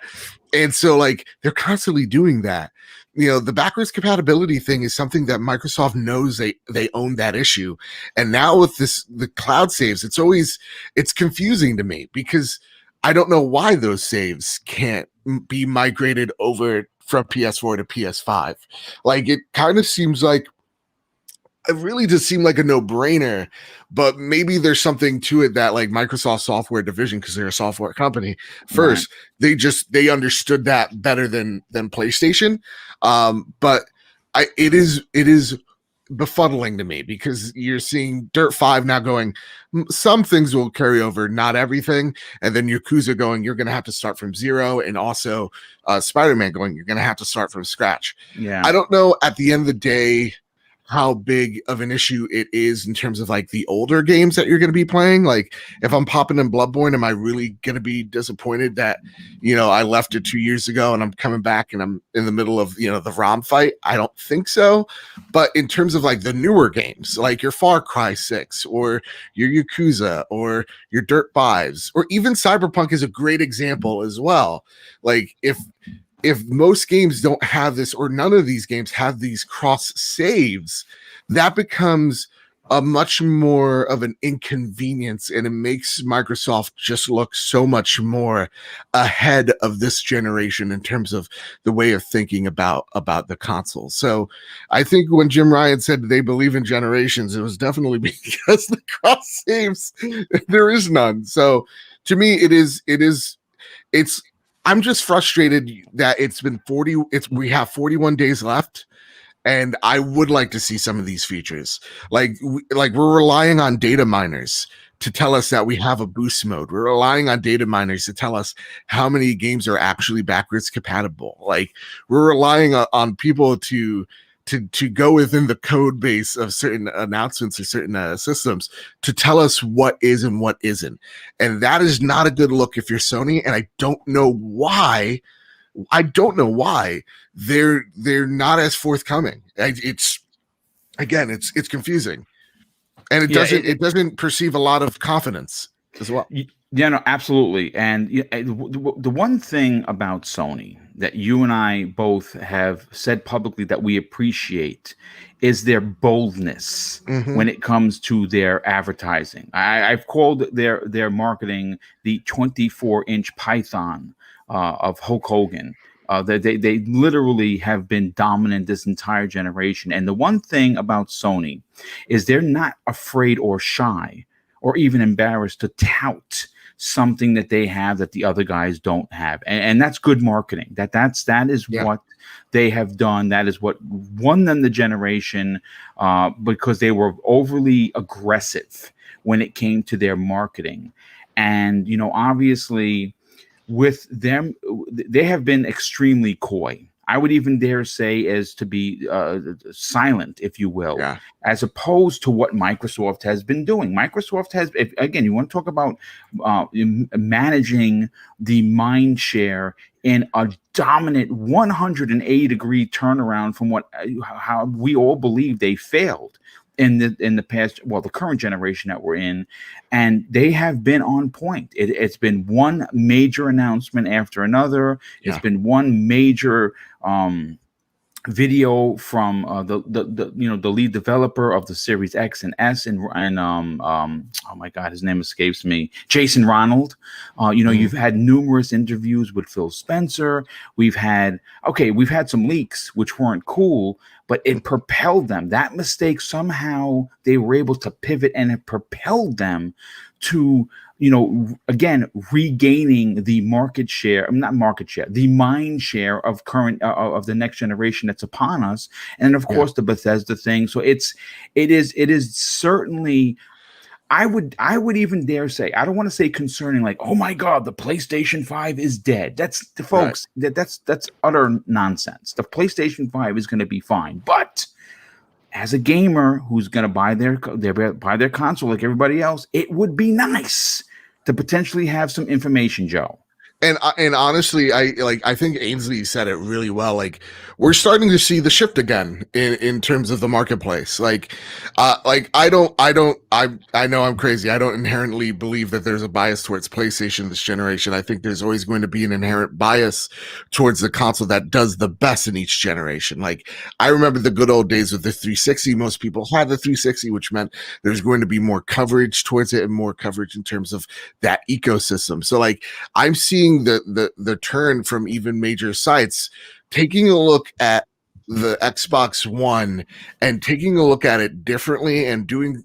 And so like they're constantly doing that. The backwards compatibility thing is something that Microsoft knows they own that issue. And now with the cloud saves, it's confusing to me because I don't know why those saves can't be migrated over from PS4 to PS5. Like it kind of seems like it really does seem like a no-brainer, but maybe there's something to it that like Microsoft software division, because they're a software company first, right. They understood that better than PlayStation. But it is befuddling to me, because you're seeing Dirt 5 now going, some things will carry over, not everything, and then Yakuza going, you're going to have to start from zero, and also Spider-Man going, you're going to have to start from scratch. Yeah, I don't know at the end of the day how big of an issue it is in terms of like the older games that you're going to be playing. Like if I'm popping in Bloodborne, am I really going to be disappointed that, you know, I left it 2 years ago and I'm coming back and I'm in the middle of, you know, the ROM fight? I don't think so. But in terms of like the newer games, like your Far Cry 6 or your Yakuza or your Dirt 5s, or even Cyberpunk is a great example as well. Like if most games don't have this, or none of these games have these cross saves, that becomes a much more of an inconvenience, and it makes Microsoft just look so much more ahead of this generation in terms of the way of thinking about the console. So I think when Jim Ryan said they believe in generations, it was definitely because the cross saves, there is none. So to me, it's I'm just frustrated that it's been we have 41 days left, and I would like to see some of these features. Like we're relying on data miners to tell us that we have a boost mode. We're relying on data miners to tell us how many games are actually backwards compatible. Like we're relying on people to go within the code base of certain announcements or certain systems to tell us what is and what isn't. And that is not a good look if you're Sony. And I don't know why they're not as forthcoming. It's confusing. And it doesn't perceive a lot of confidence as well. Yeah, no, absolutely. And the one thing about Sony that you and I both have said publicly that we appreciate is their boldness when it comes to their advertising. I've called their marketing the 24-inch python of Hulk Hogan. They literally have been dominant this entire generation. And the one thing about Sony is they're not afraid or shy or even embarrassed to tout something that they have that the other guys don't have, and that's good marketing. That is what they have done. That is what won them the generation, because they were overly aggressive when it came to their marketing. And you know, obviously, with them, they have been extremely coy. I would even dare say as to be silent, if you will, as opposed to what Microsoft has been doing. Microsoft has, again, you want to talk about managing the mind share in a dominant 180-degree turnaround from how we all believe they failed in the past, well, the current generation that we're in, and they have been on point. It's been one major announcement after another. It's been one major video from the lead developer of the Series X and S, and oh my God, his name escapes me, Jason Ronald. You've had numerous interviews with Phil Spencer. We've had some leaks which weren't cool, but it propelled them. That mistake, somehow they were able to pivot, and it propelled them to, again, regaining the the mind share of current of the next generation that's upon us. And of course the Bethesda thing. So it is certainly, I would even dare say, I don't want to say concerning, like, oh my God, the PlayStation 5 is dead. That's the folks, that's utter nonsense. The PlayStation 5 is going to be fine. But as a gamer who's going to buy their console like everybody else, it would be nice to potentially have some information, Joe. And honestly, I think Ainsley said it really well. Like, we're starting to see the shift again in terms of the marketplace. I know I'm crazy. I don't inherently believe that there's a bias towards PlayStation this generation. I think there's always going to be an inherent bias towards the console that does the best in each generation. Like, I remember the good old days with the 360. Most people had the 360, which meant there's going to be more coverage towards it and more coverage in terms of that ecosystem. So like, I'm seeing the turn from even major sites taking a look at the Xbox One and taking a look at it differently and doing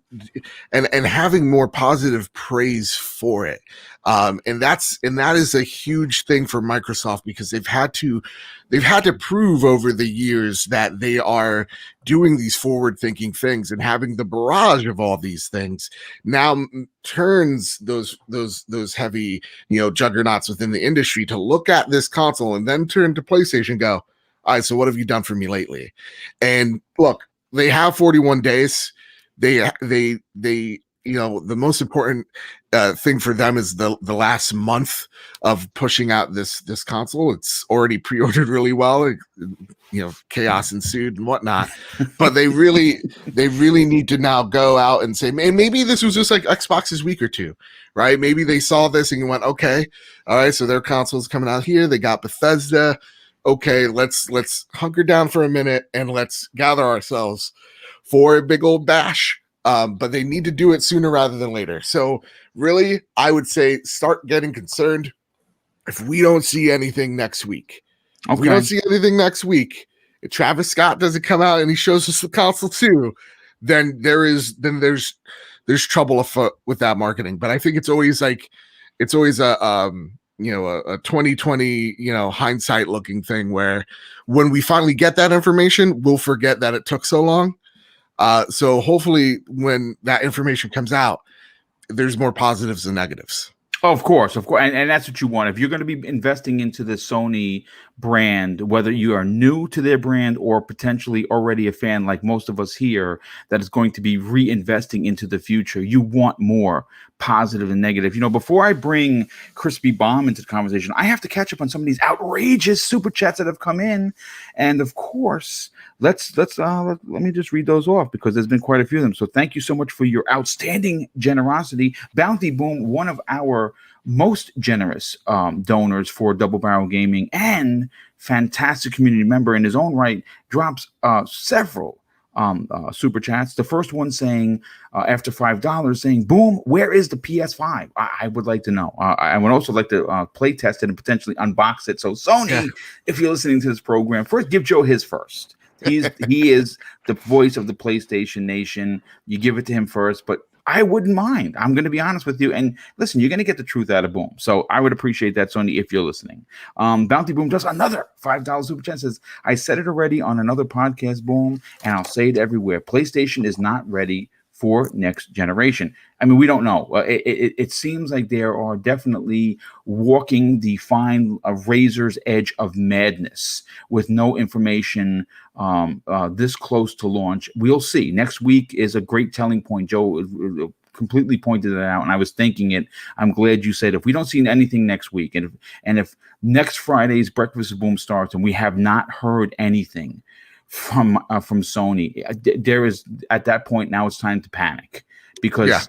and having more positive praise for it. And that is a huge thing for Microsoft, because they've had to prove over the years that they are doing these forward-thinking things, and having the barrage of all these things now turns those heavy, juggernauts within the industry to look at this console and then turn to PlayStation and go, all right, so what have you done for me lately? And look, they have 41 days. They the most important thing for them is the last month of pushing out this console. It's already pre-ordered really well. Chaos ensued and whatnot, but they really need to now go out and say, maybe this was just like Xbox's week or two, right? Maybe they saw this and went, okay, all right, so their console's coming out here. They got Bethesda. Okay, let's hunker down for a minute and let's gather ourselves for a big old bash. But they need to do it sooner rather than later. So really, I would say start getting concerned if we don't see anything next week. Okay. If we don't see anything next week, if Travis Scott doesn't come out and he shows us the console too, then there's trouble afoot with that marketing. But I think it's always a 2020, hindsight looking thing, where when we finally get that information, we'll forget that it took so long. So hopefully when that information comes out, there's more positives than negatives. Of course. And that's what you want. If you're going to be investing into the Sony brand, whether you are new to their brand or potentially already a fan like most of us here that is going to be reinvesting into the future, you want more positive and negative. Before I bring Crispy Bomb into the conversation, I have to catch up on some of these outrageous super chats that have come in. And of course, let me just read those off, because there's been quite a few of them. So thank you so much for your outstanding generosity. Bounty Boom, one of our most generous donors for Double Barrel Gaming and fantastic community member in his own right, drops several super chats. The first one saying, after $5, saying, "Boom, where is the PS5? I would like to know. I would also like to play test it and potentially unbox it." So Sony, if you're listening to this program, first give Joe his first. He is the voice of the PlayStation Nation. You give it to him first, but I wouldn't mind. I'm going to be honest with you. And listen, you're going to get the truth out of Boom. So I would appreciate that, Sony, if you're listening. Bounty Boom does another $5 super chat. Says, "I said it already on another podcast, Boom, and I'll say it everywhere. PlayStation is not ready for next generation." I mean, we don't know. It seems like there are definitely walking the fine razor's edge of madness with no information this close to launch. We'll see. Next week is a great telling point. Joe completely pointed it out, and I was thinking it. I'm glad you said if we don't see anything next week, and if next Friday's Breakfast with Boom starts and we have not heard anything from Sony, there is, at that point, now it's time to panic, because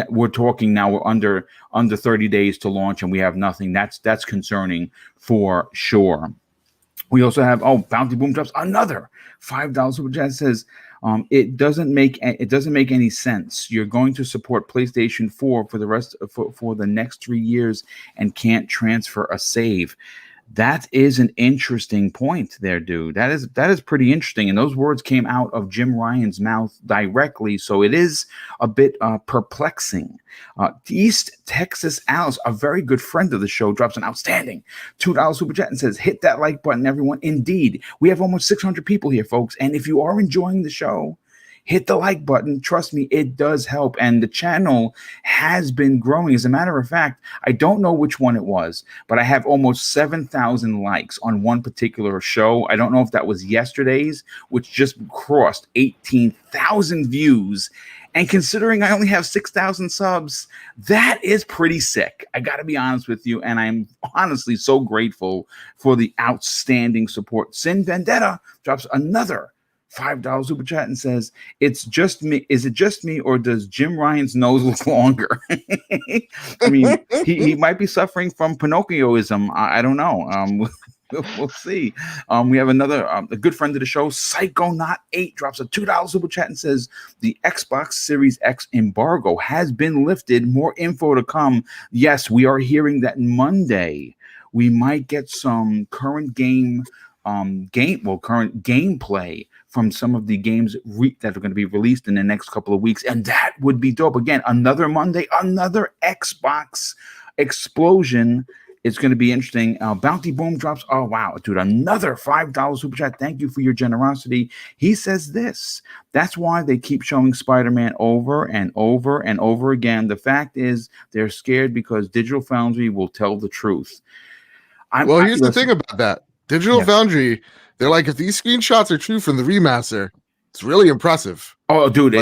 we're talking now, we're under 30 days to launch and we have nothing. That's concerning for sure. We also have Bounty Boom drops another $5 super chat. Says, it doesn't make any sense. You're going to support PlayStation 4 for the rest for the next 3 years and can't transfer a save. That is an interesting point there, dude. That is pretty interesting. And those words came out of Jim Ryan's mouth directly. So it is a bit perplexing. East Texas Alice, a very good friend of the show, drops an outstanding $2 super chat and says, "Hit that like button, everyone." Indeed, we have almost 600 people here, folks. And if you are enjoying the show, hit the like button. Trust me, it does help. And the channel has been growing. As a matter of fact, I don't know which one it was, but I have almost 7,000 likes on one particular show. I don't know if that was yesterday's, which just crossed 18,000 views. And considering I only have 6,000 subs, that is pretty sick. I got to be honest with you. And I'm honestly so grateful for the outstanding support. Sin Vendetta drops another $5 super chat and says, "It's just me. Is it just me, or does Jim Ryan's nose look longer?" I mean, he might be suffering from Pinocchioism. I don't know. We'll see. We have another a good friend of the show, Psychonaut8, drops a $2 super chat and says, "The Xbox Series X embargo has been lifted. More info to come." Yes, we are hearing that Monday we might get some current game current gameplay from some of the games that are going to be released in the next couple of weeks, and that would be dope. Again, another Monday, another Xbox explosion. It's going to be interesting. Bounty Boom drops. Oh, wow, dude, another $5 super chat. Thank you for your generosity. He says this. That's why they keep showing Spider-Man over and over and over again. The fact is they're scared because Digital Foundry will tell the truth. Here's the thing about that. Digital Foundry, they're like, if these screenshots are true from the remaster, it's really impressive. Oh, dude,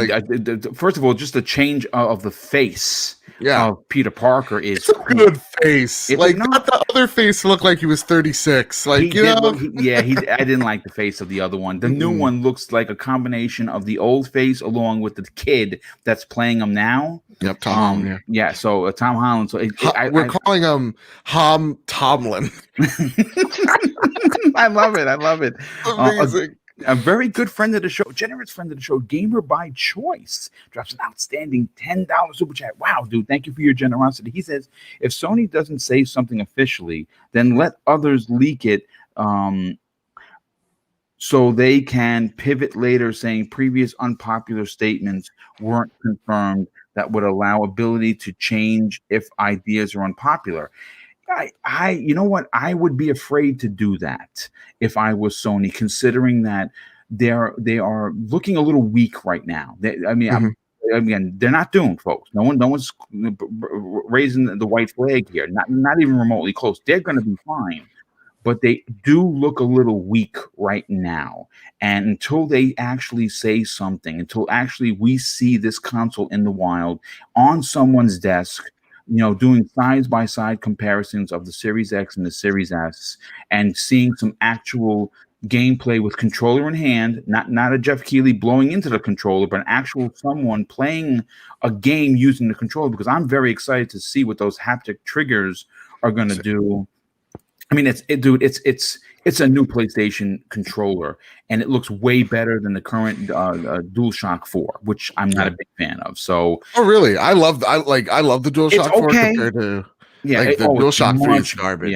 first of all, just the change of the face of Peter Parker is a good face. Not the other face looked like he was 36. I didn't like the face of the other one. The new one looks like a combination of the old face along with the kid that's playing him now. Yep, Tom Holland. Yeah, so Tom Holland. So we're calling him Hom Tomlin. I love it. Amazing. A very good friend of the show, generous friend of the show, Gamer by Choice, drops an outstanding $10 super chat. Wow, dude, thank you for your generosity. He says, if Sony doesn't say something officially, then let others leak it so they can pivot later saying previous unpopular statements weren't confirmed that would allow ability to change if ideas are unpopular. You know what? I would be afraid to do that if I was Sony, considering that they are looking a little weak right now. Again, they're not doomed, folks. No one's raising the white flag here. Not even remotely close. They're going to be fine, but they do look a little weak right now. And until they actually say something, until actually we see this console in the wild on someone's desk, doing side-by-side comparisons of the Series X and the Series S and seeing some actual gameplay with controller in hand, not a Jeff Keighley blowing into the controller, but an actual someone playing a game using the controller, because I'm very excited to see what those haptic triggers are going to do. I mean, it's a new PlayStation controller, and it looks way better than the current DualShock 4, which I'm not a big fan of. So, really? I love the DualShock 4 compared to the DualShock 3 is garbage.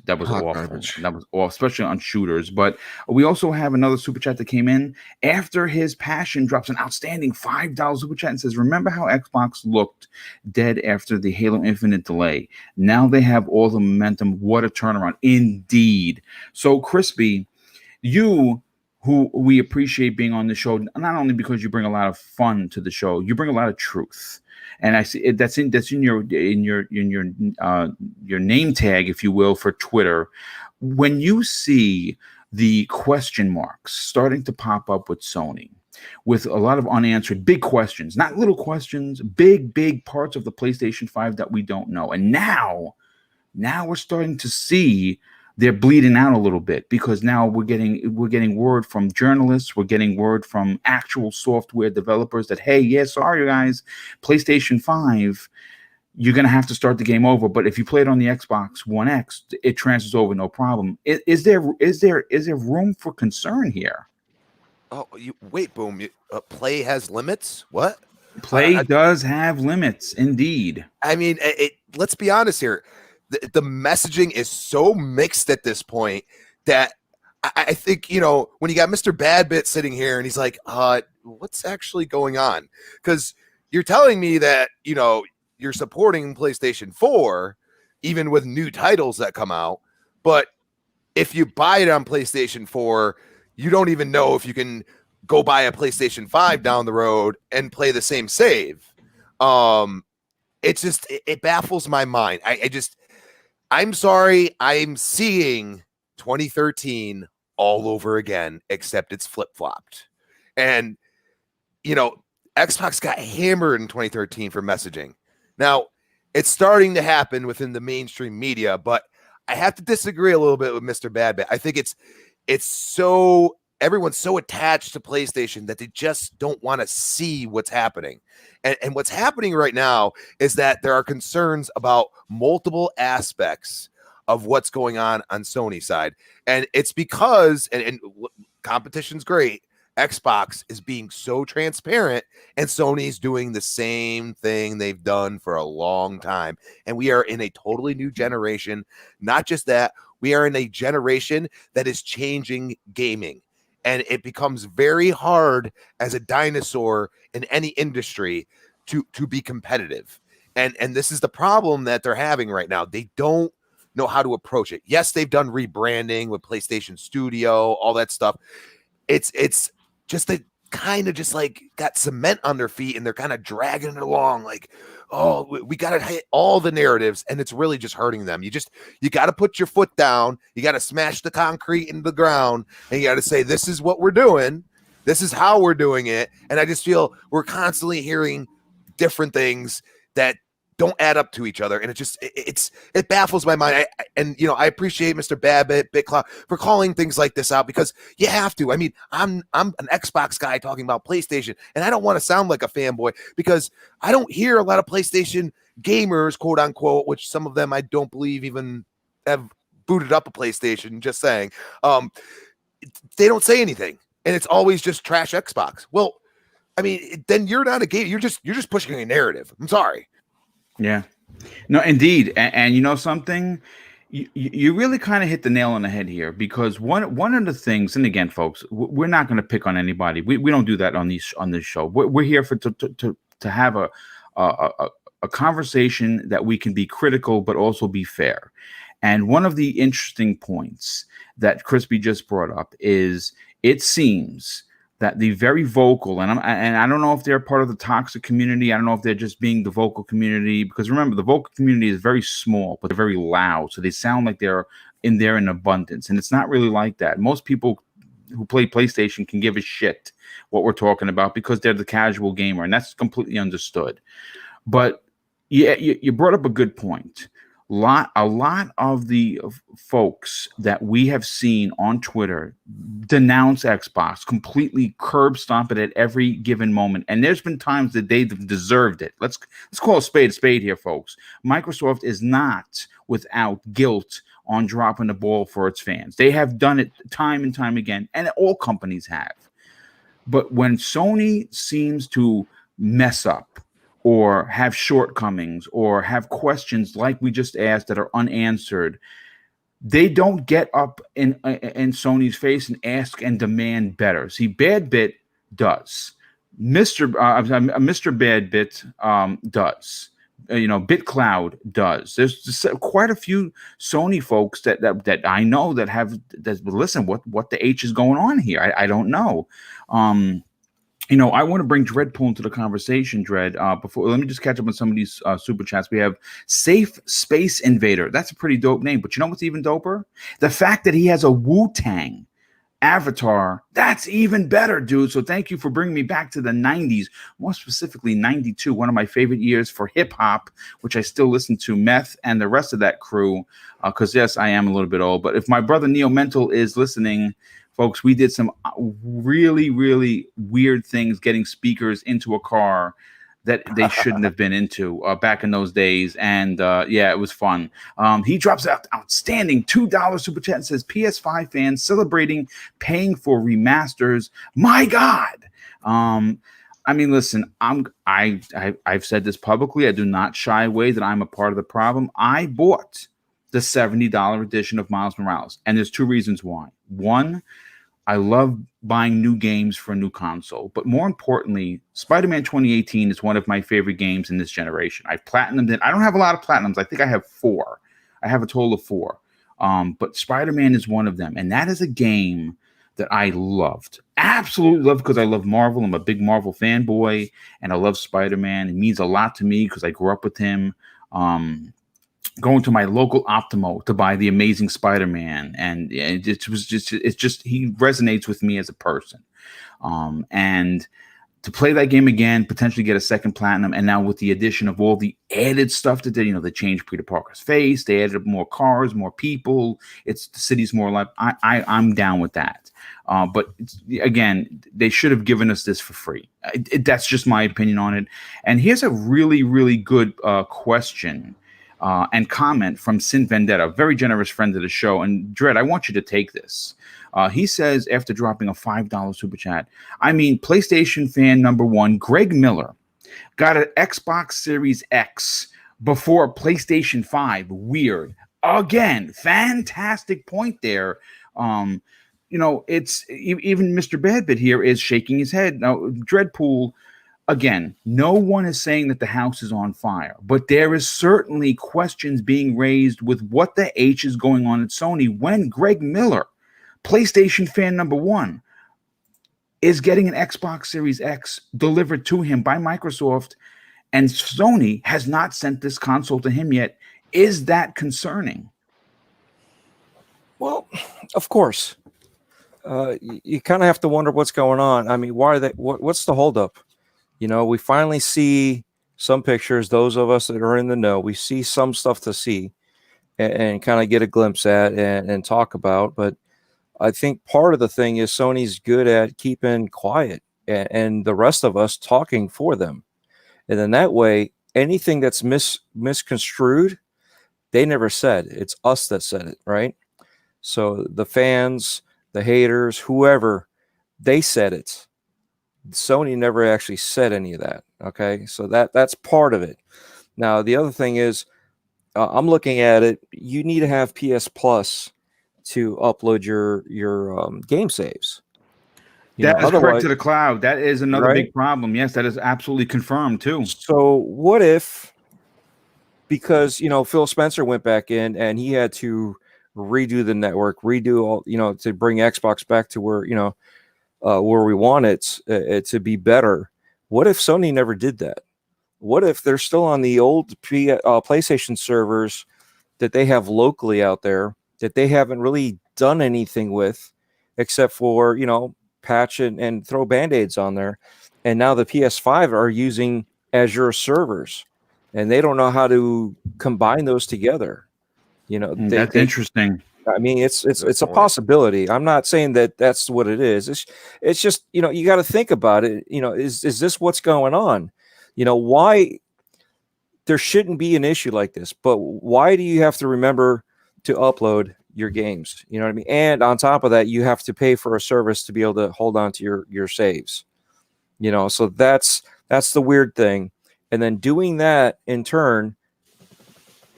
That was awful. Garbage. That was awful, especially on shooters. But we also have another super chat that came in after his passion drops an outstanding $5 super chat and says, "Remember how Xbox looked dead after the Halo Infinite delay? Now they have all the momentum. What a turnaround, indeed." So, Crispy, you, who we appreciate being on the show, not only because you bring a lot of fun to the show, you bring a lot of truth. And I see that's in your name tag, if you will, for Twitter. When you see the question marks starting to pop up with Sony, with a lot of unanswered big questions, not little questions, big parts of the PlayStation 5 that we don't know, and now we're starting to see they're bleeding out a little bit, because now we're getting word from journalists, we're getting word from actual software developers that, hey, sorry guys, PlayStation 5, you're gonna have to start the game over. But if you play it on the Xbox One X, it transfers over no problem. Is there room for concern here? Oh, wait, Boom. Play has limits? What? Play does have limits, indeed. I mean, let's be honest here. The messaging is so mixed at this point that I think, when you got Mr. Badbit sitting here and he's like, what's actually going on? Because you're telling me that, you're supporting PlayStation 4, even with new titles that come out. But if you buy it on PlayStation 4, you don't even know if you can go buy a PlayStation 5 down the road and play the same save. It baffles my mind. I'm sorry, I'm seeing 2013 all over again, except it's flip-flopped. And, Xbox got hammered in 2013 for messaging. Now, it's starting to happen within the mainstream media, but I have to disagree a little bit with Mr. Badbit. I think everyone's so attached to PlayStation that they just don't want to see what's happening. And what's happening right now is that there are concerns about multiple aspects of what's going on Sony's side. And it's because, and competition's great, Xbox is being so transparent, and Sony's doing the same thing they've done for a long time. And we are in a totally new generation. Not just that, We are in a generation that is changing gaming, and it becomes very hard as a dinosaur in any industry to be competitive. And this is the problem that they're having right now. They don't know how to approach it. Yes, they've done rebranding with PlayStation Studio, all that stuff. It's just they kind of just like got cement on their feet, and they're kind of dragging it along like, oh, we got to hit all the narratives, and it's really just hurting them. You got to put your foot down. You got to smash the concrete into the ground, and you got to say, this is what we're doing. This is how we're doing it. And I just feel we're constantly hearing different things that don't add up to each other, and it baffles my mind. I appreciate Mr. Babbitt, BitCloud, for calling things like this out, because you have to. I mean, I'm an Xbox guy talking about PlayStation, and I don't want to sound like a fanboy, because I don't hear a lot of PlayStation gamers, quote unquote, which some of them I don't believe even have booted up a PlayStation. Just saying, they don't say anything, and it's always just trash Xbox. Well, I mean, then you're not a game. You're just pushing a narrative. I'm sorry. Yeah, no, indeed. And you know something, you really kind of hit the nail on the head here, because one of the things, and again, folks, we're not going to pick on anybody. We don't do that on this show. We're here to have a conversation that we can be critical but also be fair. And one of the interesting points that Crispy just brought up is, it seems that the very vocal, and I don't know if they're part of the toxic community. I don't know if they're just being the vocal community, because remember, the vocal community is very small, but they're very loud. So they sound like they're in there in abundance. And it's not really like that. Most people who play PlayStation can give a shit what we're talking about, because they're the casual gamer, and that's completely understood. But yeah, you brought up a good point. A lot of the folks that we have seen on Twitter denounce Xbox, completely curb stomp it at every given moment. And there's been times that they've deserved it. Let's call a spade here, folks. Microsoft is not without guilt on dropping the ball for its fans. They have done it time and time again, and all companies have. But when Sony seems to mess up, or have shortcomings, or have questions like we just asked that are unanswered, they don't get up in Sony's face and ask and demand better. See, Bad Bit does. Mr. Bad Bit does. BitCloud does. There's just quite a few Sony folks that I know that listen. What the H is going on here? I don't know. I want to bring Dreadpool into the conversation, Dread. Before, let me just catch up on some of these super chats. We have Safe Space Invader. That's a pretty dope name. But you know what's even doper? The fact that he has a Wu-Tang avatar. That's even better, dude. So thank you for bringing me back to the 90s, more specifically 92, one of my favorite years for hip-hop, which I still listen to, Meth and the rest of that crew, because, yes, I am a little bit old. But if my brother Neo Mental is listening, folks, we did some really, really weird things getting speakers into a car that they shouldn't have been into back in those days. And yeah, it was fun. He drops out outstanding $2 super chat and says, PS5 fans celebrating paying for remasters. My God. I mean, listen, I've said this publicly. I do not shy away that I'm a part of the problem. I bought the $70 edition of Miles Morales, and there's two reasons why. One, I love buying new games for a new console, but more importantly, Spider-Man 2018 is one of my favorite games in this generation. I've platinumed it. I don't have a lot of platinums. I think I have 4. I have a total of 4. But Spider-Man is one of them, and that is a game that I loved. Absolutely loved, because I love Marvel. I'm a big Marvel fanboy, and I love Spider-Man. It means a lot to me because I grew up with him. Going to my local Optimo to buy the Amazing Spider-Man, and it's just he resonates with me as a person. And to play that game again, potentially get a second platinum, and now with the addition of all the added stuff that they changed Peter Parker's face, they added more cars, more people. The city's more alive. I'm down with that. But again, they should have given us this for free. That's just my opinion on it. And here's a really, really good question. And comment from Sin Vendetta, a very generous friend of the show. And Dredd, I want you to take this. He says, after dropping a $5 super chat, PlayStation fan number 1, Greg Miller, got an Xbox Series X before PlayStation 5. Weird. again, fantastic point there. It's even Mr. Badbit here is shaking his head. Now, Dreadpool, again, no one is saying that the house is on fire, but there is certainly questions being raised with what the H is going on at Sony when Greg Miller, PlayStation fan number one, is getting an Xbox Series X delivered to him by Microsoft, and Sony has not sent this console to him yet. Is that concerning? Well, of course. You kind of have to wonder what's going on. I mean, why are they? What's the holdup? We finally see some pictures. Those of us that are in the know, we see some stuff to see and kind of get a glimpse at and talk about. But I think part of the thing is Sony's good at keeping quiet and the rest of us talking for them. And then that way, anything that's misconstrued, they never said. It's us that said it, right? So the fans, the haters, whoever, they said it. Sony never actually said any of that. Okay, so that's part of it. Now the other thing is, I'm looking at it. You need to have PS Plus to upload your game saves. That is correct to the cloud. That is another big problem. Yes, that is absolutely confirmed too. So what if, because Phil Spencer went back in and he had to redo the network, redo all, to bring Xbox back to where where we want it to be better. What if Sony never did that? What if they're still on the old PlayStation servers that they have locally out there that they haven't really done anything with except for, patch and throw band-aids on there. And now the PS5 are using Azure servers and they don't know how to combine those together. That's interesting. I mean, it's a possibility. I'm not saying that that's what it is. It's just, you got to think about it. Is this what's going on? Why there shouldn't be an issue like this, but why do you have to remember to upload your games? You know what I mean? And on top of that, you have to pay for a service to be able to hold on to your saves. So that's the weird thing. And then doing that in turn,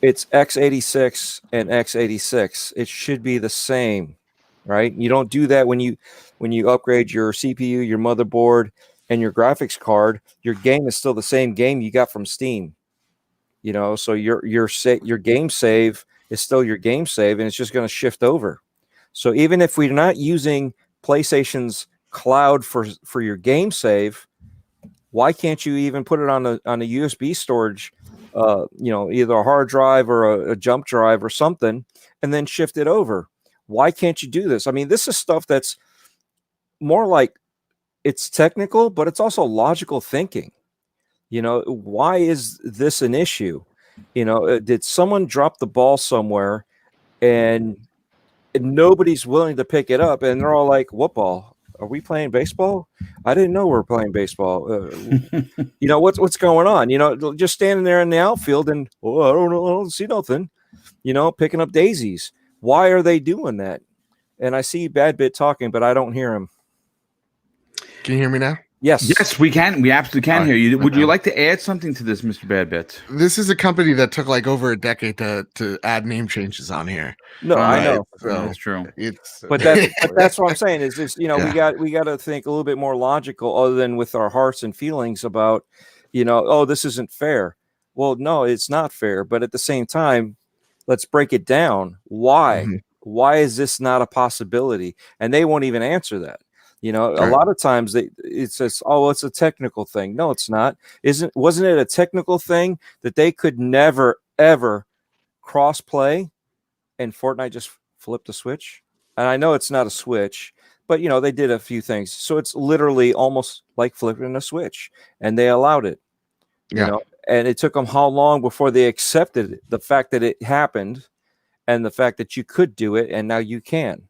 it's x86 and x86. It should be the same, right? You don't do that when you upgrade your CPU, your motherboard, and your graphics card. Your game is still the same game you got from Steam. So your game save is still your game save, and it's just going to shift over. So even if we're not using PlayStation's cloud for your game save, why can't you even put it on a USB storage? Either a hard drive or a jump drive or something, and then shift it over. Why can't you do this? I mean, this is stuff that's more like it's technical, but it's also logical thinking. Why is this an issue? Did someone drop the ball somewhere and nobody's willing to pick it up? And they're all like, what ball? Are we playing baseball? I didn't know we were playing baseball. What's going on? Just standing there in the outfield and, I don't see nothing, picking up daisies. Why are they doing that? And I see Badbit talking, but I don't hear him. Can you hear me now? Yes, we can. We absolutely can hear you. Would you like to add something to this, Mr. Badbit? This is a company that took like over a decade to add name changes on here. No, I know. So that's true. But that's what I'm saying is we got to think a little bit more logical, other than with our hearts and feelings about, this isn't fair. Well, no, it's not fair. But at the same time, let's break it down. Why? Mm-hmm. Why is this not a possibility? And they won't even answer that. A lot of times it says, "Oh, it's a technical thing." No, it's not. Wasn't it a technical thing that they could never ever cross play, and Fortnite just flipped the switch? And I know it's not a switch, but they did a few things. So it's literally almost like flipping a switch, and they allowed it. And it took them how long before they accepted the fact that it happened, and the fact that you could do it, and now you can.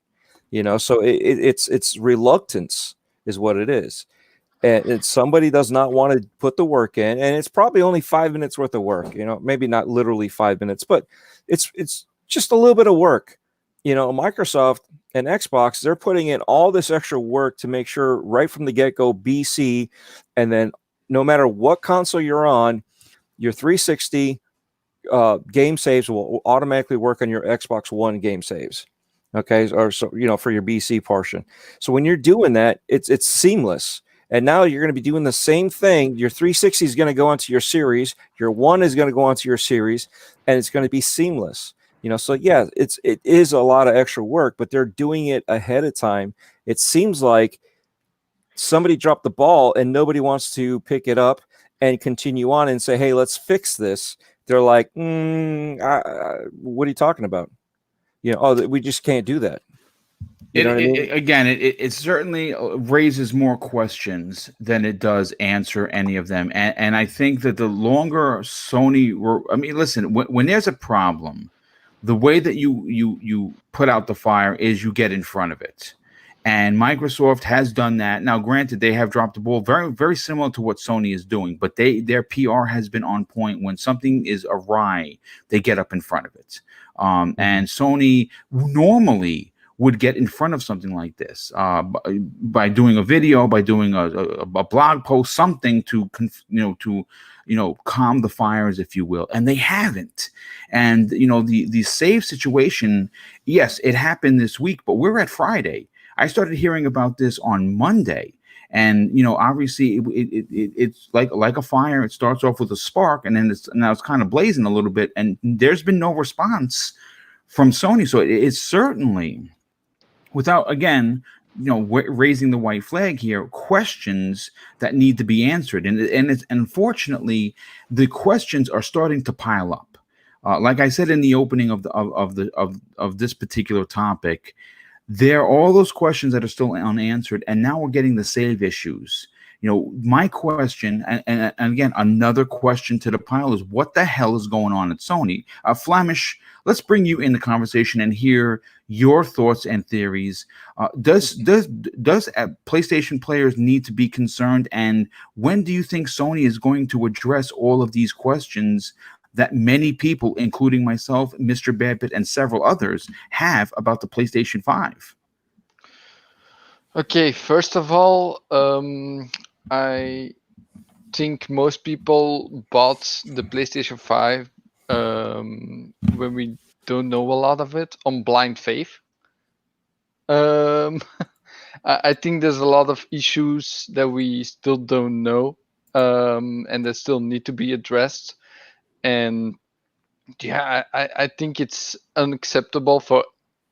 So it's reluctance is what it is. And somebody does not want to put the work in, and it's probably only 5 minutes worth of work, maybe not literally 5 minutes, but it's just a little bit of work. Microsoft and Xbox, they're putting in all this extra work to make sure right from the get-go, BC, and then no matter what console you're on, your 360, game saves will automatically work on your Xbox One game saves. Okay, or so for your BC portion. So when you're doing that, it's seamless. And now you're going to be doing the same thing. Your 360 is going to go onto your series. Your One is going to go onto your series, and it's going to be seamless. So yeah, it is a lot of extra work, but they're doing it ahead of time. It seems like somebody dropped the ball and nobody wants to pick it up and continue on and say, hey, let's fix this. They're like, what are you talking about? We just can't do that. You know what I mean? Again, it certainly raises more questions than it does answer any of them. And I think that the longer Sony listen, when there's a problem, the way that you put out the fire is you get in front of it. And Microsoft has done that. Now, granted, they have dropped the ball very, very similar to what Sony is doing, but their PR has been on point. When something is awry, they get up in front of it. And Sony normally would get in front of something like this by doing a video, by doing a blog post, something to calm the fires, if you will, and they haven't. And the save situation, yes, it happened this week, but we're at Friday. I started hearing about this on Monday, and obviously it's like a fire. It starts off with a spark, and then now it's kind of blazing a little bit, and there's been no response from Sony. So it's certainly, without raising the white flag here, questions that need to be answered, and it's unfortunately the questions are starting to pile up. Like I said in the opening of this particular topic, there are all those questions that are still unanswered, and now we're getting the save issues. My question, and again, another question to the pile is, what the hell is going on at Sony? Flamish, let's bring you in the conversation and hear your thoughts and theories. Does PlayStation players need to be concerned, and when do you think Sony is going to address all of these questions that many people, including myself, Mr. Badbit, and several others, have about the PlayStation 5? Okay, first of all, I think most people bought the PlayStation 5 when we don't know a lot of it on blind faith. I think there's a lot of issues that we still don't know and that still need to be addressed. And yeah, I think it's unacceptable for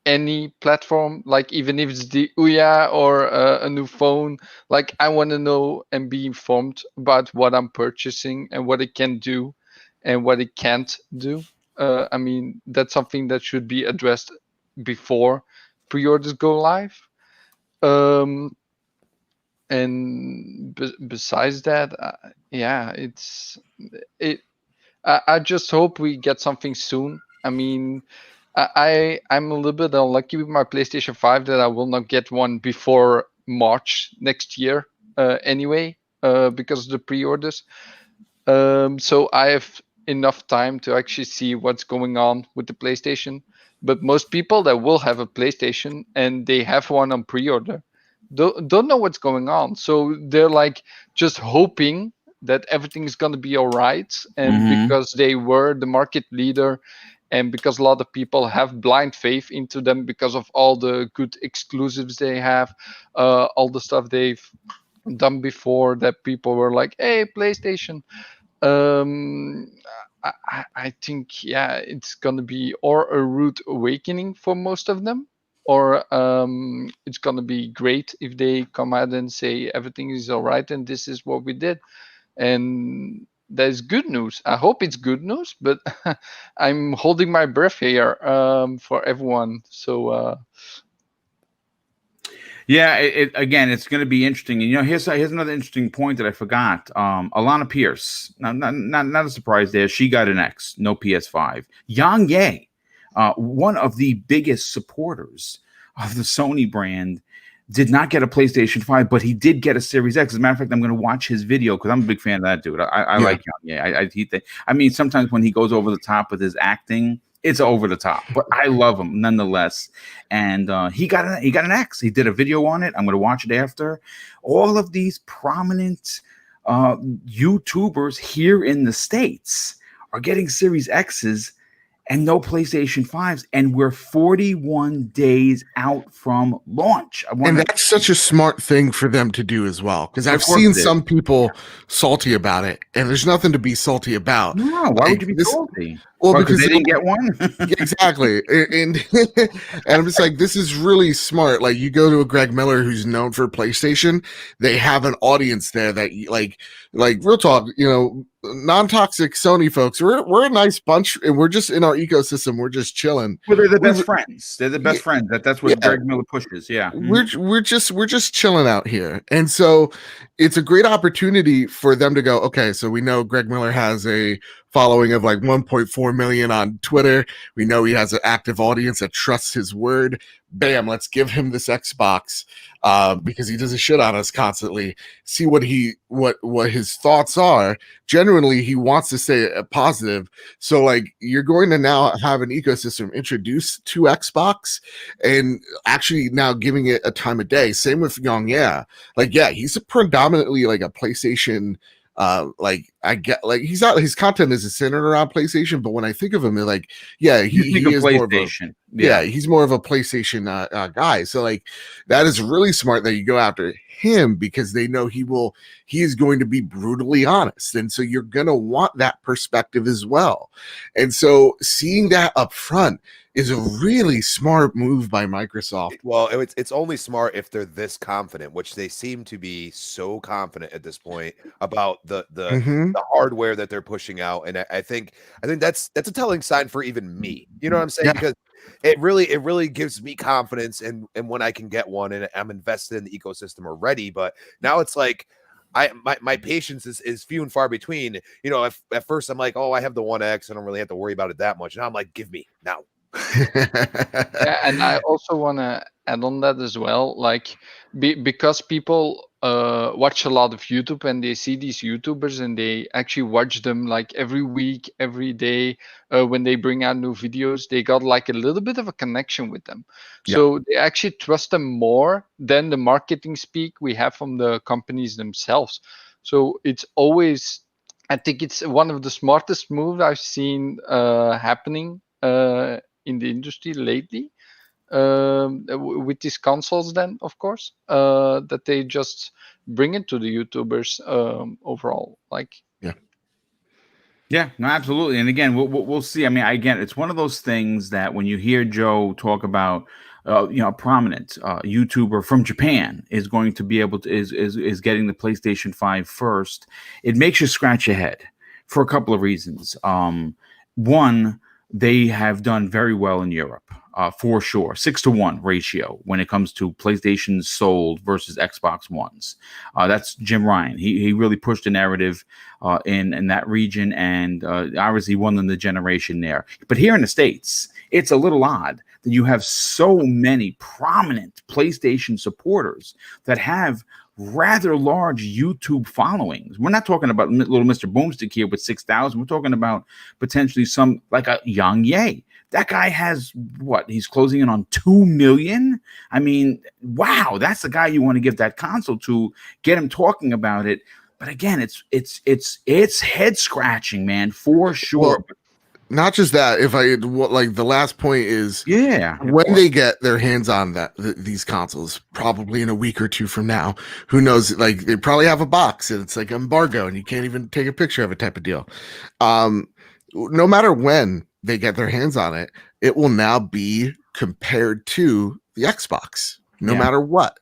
any platform, like even if it's the Ouya or a new phone. Like, I want to know and be informed about what I'm purchasing and what it can do and what it can't do. That's something that should be addressed before pre-orders go live. And besides that, I just hope we get something soon. I'm a little bit unlucky with my PlayStation 5 that I will not get one before March next year anyway, because of the pre-orders. So I have enough time to actually see what's going on with the PlayStation. But most people that will have a PlayStation and they have one on pre-order don't know what's going on. So they're like just hoping that everything is going to be all right. And because they were the market leader, and because a lot of people have blind faith into them because of all the good exclusives they have, all the stuff they've done before, that people were like, hey, PlayStation. I think, it's going to be or a rude awakening for most of them, or it's going to be great if they come out and say everything is all right and this is what we did. And that's good news. I hope it's good news, but I'm holding my breath here for everyone. So again, it's going to be interesting. And here's another interesting point that I forgot. Alana Pierce, not a surprise there. She got an X, no PS5. Yang Ye, one of the biggest supporters of the Sony brand, did not get a PlayStation 5, but he did get a Series X. As a matter of fact, I'm going to watch his video because I'm a big fan of that dude. I like Yang Ye. Sometimes when he goes over the top with his acting, it's over the top, but I love him nonetheless. And he got an X. He did a video on it. I'm going to watch it after. All of these prominent YouTubers here in the States are getting Series X's and no PlayStation 5s, and we're 41 days out from launch. And that's such a smart thing for them to do as well, because I've seen some people salty about it, and there's nothing to be salty about. No, why would you be salty? Well, because they didn't get one. Exactly, and I'm just like, this is really smart. Like, you go to a Greg Miller who's known for PlayStation, they have an audience there that like real talk, non-toxic Sony folks. We're a nice bunch, and we're just in our ecosystem. We're just chilling. Well, they're the best friends. They're the best friends. That's what Greg Miller pushes. Yeah, we're just chilling out here, and so it's a great opportunity for them to go. Okay, so we know Greg Miller has a following of like 1.4 million on Twitter. We know he has an active audience that trusts his word. Bam, let's give him this Xbox because he does a shit on us constantly. See what his thoughts are. Generally, he wants to stay positive. So like, you're going to now have an ecosystem introduced to Xbox and actually now giving it a time of day. Same with Young. He's predominantly like a PlayStation. I get like he's not, his content is centered around PlayStation, but when I think of him, like, he is more of a, he's more of a PlayStation guy. So like, that is really smart that you go after him, because they know he is going to be brutally honest, and so you're gonna want that perspective as well. And so seeing that up front is a really smart move by Microsoft. Well, it's only smart if they're this confident, which they seem to be so confident at this point about the hardware that they're pushing out. And I think that's a telling sign for even me. You know what I'm saying? Because it really gives me confidence and when I can get one, and I'm invested in the ecosystem already. But now it's like, my patience is few and far between. At first I'm like, oh, I have the One X, I don't really have to worry about it that much. Now I'm like, give me now. And I also want to add on that as well, like because people watch a lot of YouTube, and they see these YouTubers and they actually watch them like every week, every day. When they bring out new videos, they got like a little bit of a connection with them. So they actually trust them more than the marketing speak we have from the companies themselves. So it's always, I think it's one of the smartest moves I've seen happening in the industry lately, with these consoles, then of course, that they just bring it to the YouTubers overall. Like, yeah, no, absolutely. And again, we'll see. I mean, again, it's one of those things that when you hear Joe talk about, a prominent YouTuber from Japan is going to be able to is getting the PlayStation 5 first, it makes you scratch your head for a couple of reasons. One, they have done very well in Europe, for sure. 6-to-1 ratio when it comes to PlayStations sold versus Xbox Ones. That's Jim Ryan. He really pushed the narrative in that region, and obviously won them the generation there. But here in the States, it's a little odd that you have so many prominent PlayStation supporters that have rather large YouTube followings. We're not talking about little Mr. Boomstick here with 6,000. We're talking about potentially some like a Yang Ye. That guy has what? He's closing in on 2 million. I mean, wow, that's the guy you want to give that console to, get him talking about it. But again, it's head scratching, man, for sure. Well, not just that, the last point is, when they get their hands on these consoles, probably in a week or two from now, who knows, like, they probably have a box and it's like embargo and you can't even take a picture of it type of deal. No matter when they get their hands on it, it will now be compared to the Xbox. No matter what.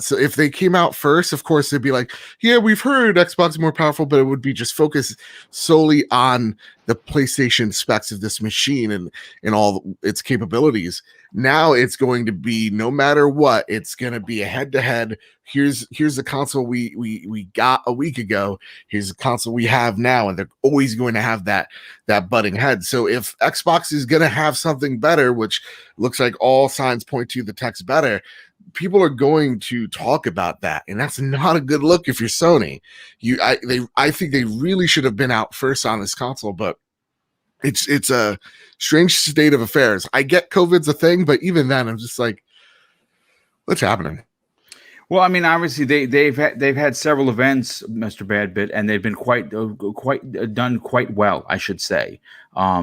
So if they came out first, of course, they'd be like, yeah, we've heard Xbox is more powerful, but it would be just focused solely on the PlayStation specs of this machine and all its capabilities. Now it's going to be, no matter what, it's going to be a head-to-head. Here's the console we got a week ago. Here's the console we have now, and they're always going to have that butting head. So if Xbox is going to have something better, which looks like all signs point to the tech's better, people are going to talk about that, and that's not a good look if you're Sony. I think they really should have been out first on this console, but it's a strange state of affairs. I get COVID's a thing, but even then, I'm just like, what's happening? Well, I mean, obviously they've had several events, Mr. Badbit, and they've been done quite well, I should say.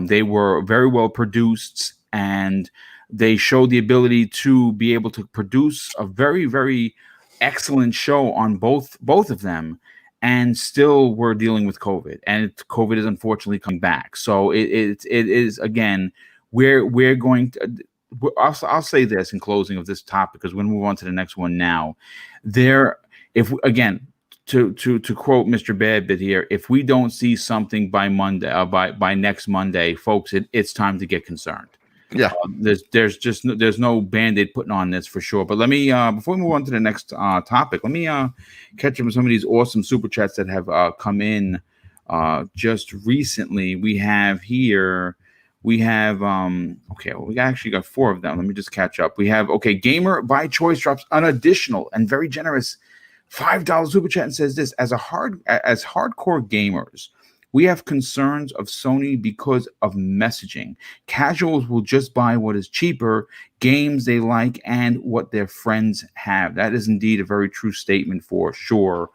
They were very well produced, and they showed the ability to be able to produce a very, very excellent show on both of them, and still we're dealing with COVID, and COVID is unfortunately coming back. So it is again, we're going to. I'll say this in closing of this topic, because we're going to move on to the next one now. If again, to quote Mr. Badbit here, if we don't see something by Monday, by next Monday, folks, it's time to get concerned. Yeah, there's no Band-Aid putting on this for sure. But let me before we move on to the next topic, let me catch up with some of these awesome super chats that have come in just recently. We have here. We have okay, well, we actually got 4 of them. Let me just catch up. We have Gamer by Choice drops an additional and very generous $5 super chat and says this: as hardcore gamers, we have concerns of Sony because of messaging. Casuals will just buy what is cheaper, games they like, and what their friends have. That is indeed a very true statement for sure.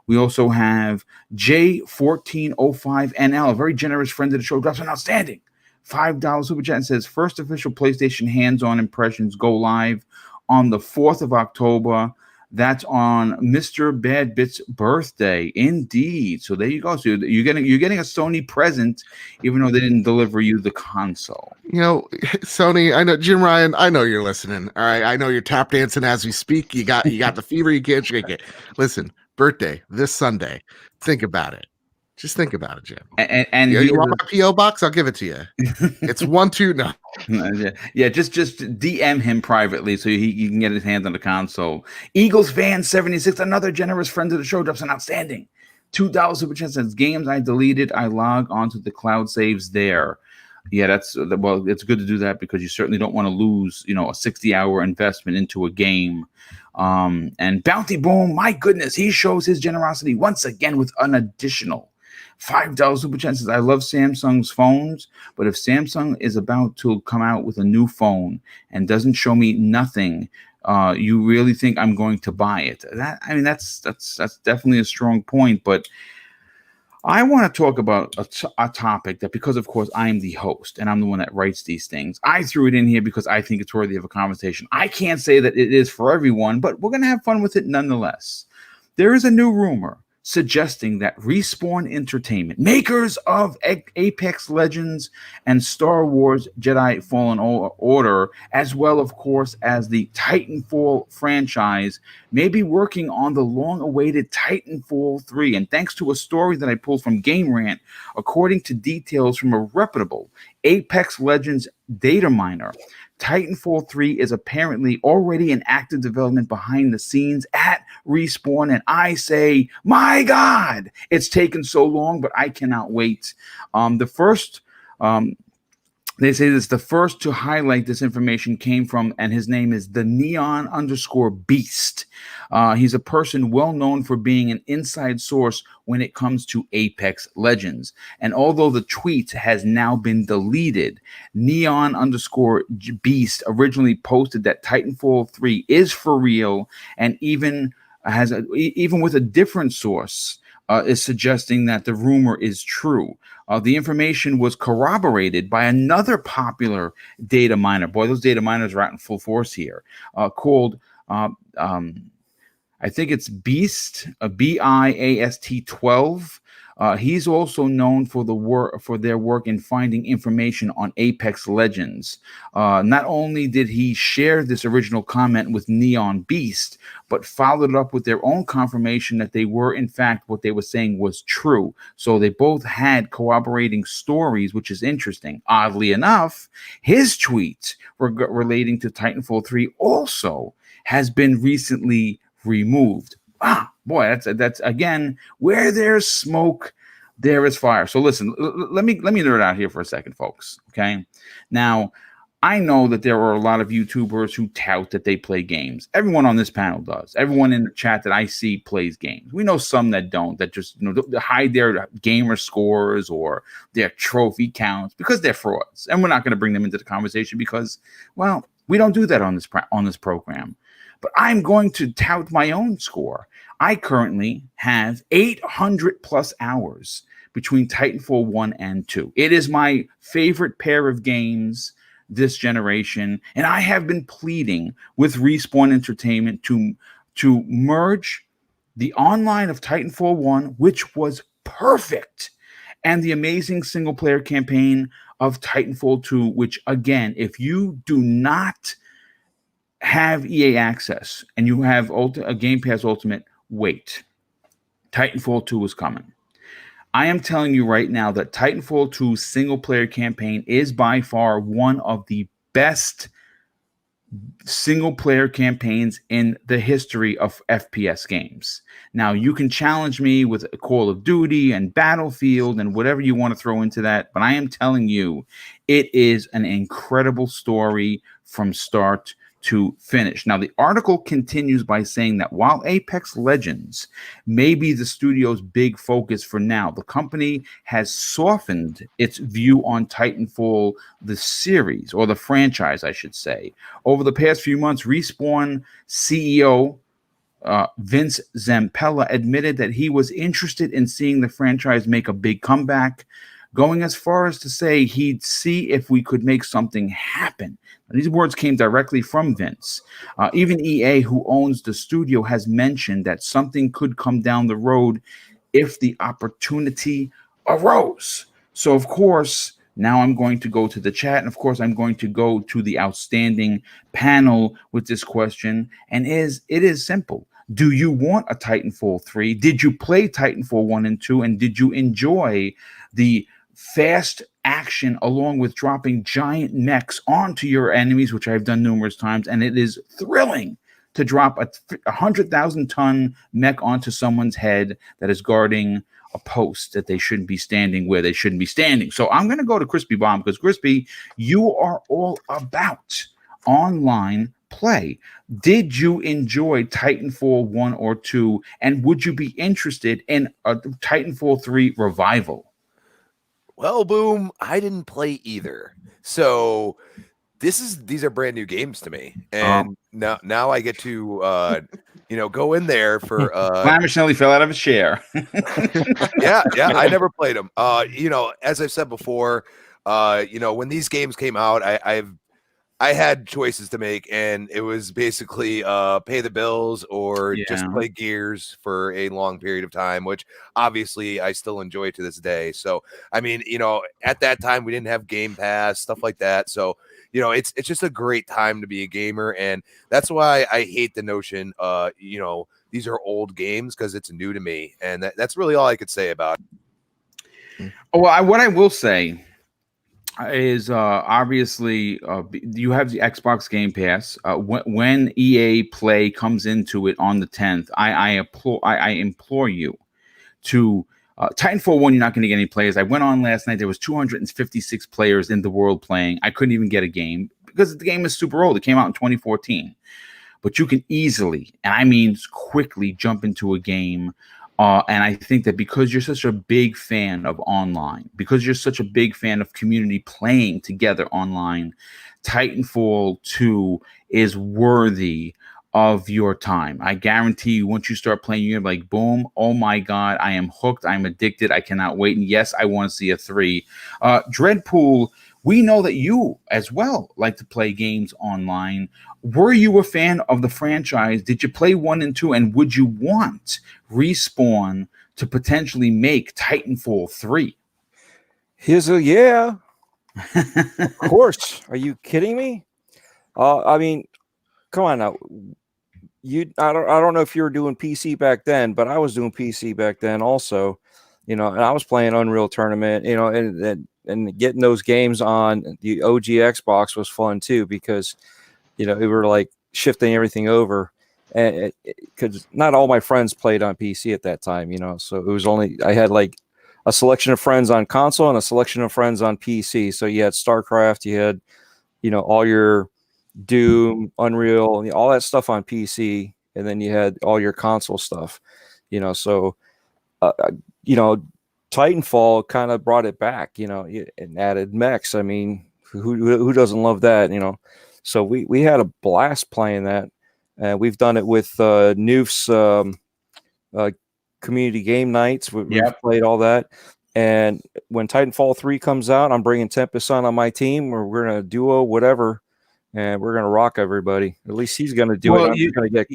We also have J1405NL, a very generous friend of the show, drops an outstanding $5 super chat and says, first official PlayStation hands-on impressions go live on the 4th of October. That's on Mr. Badbit's birthday. Indeed. So there you go. So you're getting a Sony present, even though they didn't deliver you the console. You know, Sony, I know, Jim Ryan, I know you're listening. All right. I know you're tap dancing as we speak. You got the fever, you can't shake it. Listen, birthday this Sunday. Think about it. Just think about it, Jim. And you want my PO box? I'll give it to you. It's 12 no. Yeah, just DM him privately so he can get his hands on the console. Eagles fan 76, another generous friend of the show, drops an outstanding $2 super chat, says, games I deleted, I log onto the cloud saves there. Yeah, it's good to do that, because you certainly don't want to lose, a 60-hour investment into a game. And Bounty Boom, my goodness, he shows his generosity once again with an additional $5 super chat. Says, I love Samsung's phones, but if Samsung is about to come out with a new phone and doesn't show me nothing, you really think I'm going to buy it? That's definitely a strong point. But I want to talk about a topic that, because of course I am the host and I'm the one that writes these things, I threw it in here because I think it's worthy of a conversation. I can't say that it is for everyone, but we're going to have fun with it nonetheless. There is a new rumor suggesting that Respawn Entertainment, makers of Apex Legends and Star Wars Jedi Fallen Order, as well, of course, as the Titanfall franchise, may be working on the long-awaited Titanfall 3. And thanks to a story that I pulled from Game Rant, according to details from a reputable Apex Legends data miner, Titanfall 3 is apparently already in active development behind the scenes at Respawn, and I say, my God, it's taken so long, but I cannot wait. They say this, the first to highlight this information came from, and his name is the Neon_Beast. He's a person well known for being an inside source when it comes to Apex Legends. And although the tweet has now been deleted, Neon_Beast originally posted that Titanfall 3 is for real, and even with a different source, is suggesting that the rumor is true. The information was corroborated by another popular data miner. Boy, those data miners are out in full force here. Called, I think it's Beast, BIAST 12. He's also known for their work in finding information on Apex Legends. Not only did he share this original comment with Neon Beast, but followed it up with their own confirmation that they were, in fact, what they were saying was true. So they both had corroborating stories, which is interesting. Oddly enough, his tweet relating to Titanfall 3 also has been recently removed. Boy, that's again, where there's smoke, there is fire. So listen, let me nerd out here for a second, folks. Okay. Now, I know that there are a lot of YouTubers who tout that they play games. Everyone on this panel does. Everyone in the chat that I see plays games. We know some that don't, that just hide their gamer scores or their trophy counts because they're frauds. And we're not going to bring them into the conversation because, well, we don't do that on this program. But I'm going to tout my own score. I currently have 800 plus hours between Titanfall 1 and 2. It is my favorite pair of games this generation, and I have been pleading with Respawn Entertainment to merge the online of Titanfall 1, which was perfect, and the amazing single-player campaign of Titanfall 2, which, again, if you do not have EA access and you have a Game Pass Ultimate, wait. Titanfall 2 is coming. I am telling you right now that Titanfall 2's single-player campaign is by far one of the best single-player campaigns in the history of FPS games. Now, you can challenge me with Call of Duty and Battlefield and whatever you want to throw into that, but I am telling you, it is an incredible story from start to finish. Now, the article continues by saying that while Apex Legends may be the studio's big focus for now, the company has softened its view on Titanfall, the series, or the franchise, I should say. Over the past few months, Respawn CEO Vince Zampella admitted that he was interested in seeing the franchise make a big comeback, going as far as to say he'd see if we could make something happen. These words came directly from Vince. Even EA, who owns the studio, has mentioned that something could come down the road if the opportunity arose. So, of course, now I'm going to go to the chat, and of course, I'm going to go to the outstanding panel with this question. And it is simple. Do you want a Titanfall 3? Did you play Titanfall 1 and 2? And did you enjoy the fast action along with dropping giant mechs onto your enemies, which I've done numerous times, and it is thrilling to drop a 100,000-ton mech onto someone's head that is guarding a post that they shouldn't be standing where they shouldn't be standing. So I'm going to go to Crispy Bomb because, Crispy, you are all about online play. Did you enjoy Titanfall 1 or 2, and would you be interested in a Titanfall 3 revival? Well, Boom, I didn't play either. So these are brand new games to me. And now I get to go in there for Flamish nearly fell out of his chair. yeah, I never played them. As I've said before, when these games came out, I had choices to make, and it was basically pay the bills or just play Gears for a long period of time, which obviously I still enjoy to this day. So, I mean, at that time we didn't have Game Pass, stuff like that. So, it's just a great time to be a gamer, and that's why I hate the notion, these are old games, because it's new to me, and that's really all I could say about it. Well, what I will say is obviously you have the Xbox Game Pass. When EA Play comes into it on the 10th, I implore you to Titanfall 1. You're not going to get any players. I went on last night. There was 256 players in the world playing. I couldn't even get a game because the game is super old. It came out in 2014. But you can easily, and I mean quickly, jump into a game. And I think that because you're such a big fan of online, because you're such a big fan of community playing together online, Titanfall 2 is worthy of your time. I guarantee you, once you start playing, you're like, boom, oh my God, I am hooked. I'm addicted. I cannot wait. And yes, I want to see a 3. Dreadpool, we know that you as well like to play games online. Were you a fan of the franchise? Did you play 1 and 2? And would you want Respawn to potentially make Titanfall 3? Here's a yeah. Of course. Are you kidding me? I mean, come on now. I don't know if you were doing PC back then, but I was doing PC back then also. And I was playing Unreal Tournament, and getting those games on the OG Xbox was fun too, because we were like shifting everything over, and because not all my friends played on PC at that time, so it was only, I had like a selection of friends on console and a selection of friends on PC. So you had StarCraft, you had, all your Doom, Unreal, all that stuff on PC, and then you had all your console stuff, so, Titanfall kind of brought it back, and added mechs. I mean, who doesn't love that, So we had a blast playing that. We've done it with Noof's community game nights. We've played all that. And when Titanfall 3 comes out, I'm bringing Tempest on my team, or we're going to duo, whatever, and we're going to rock everybody. At least he's going to do it. I'm going to get,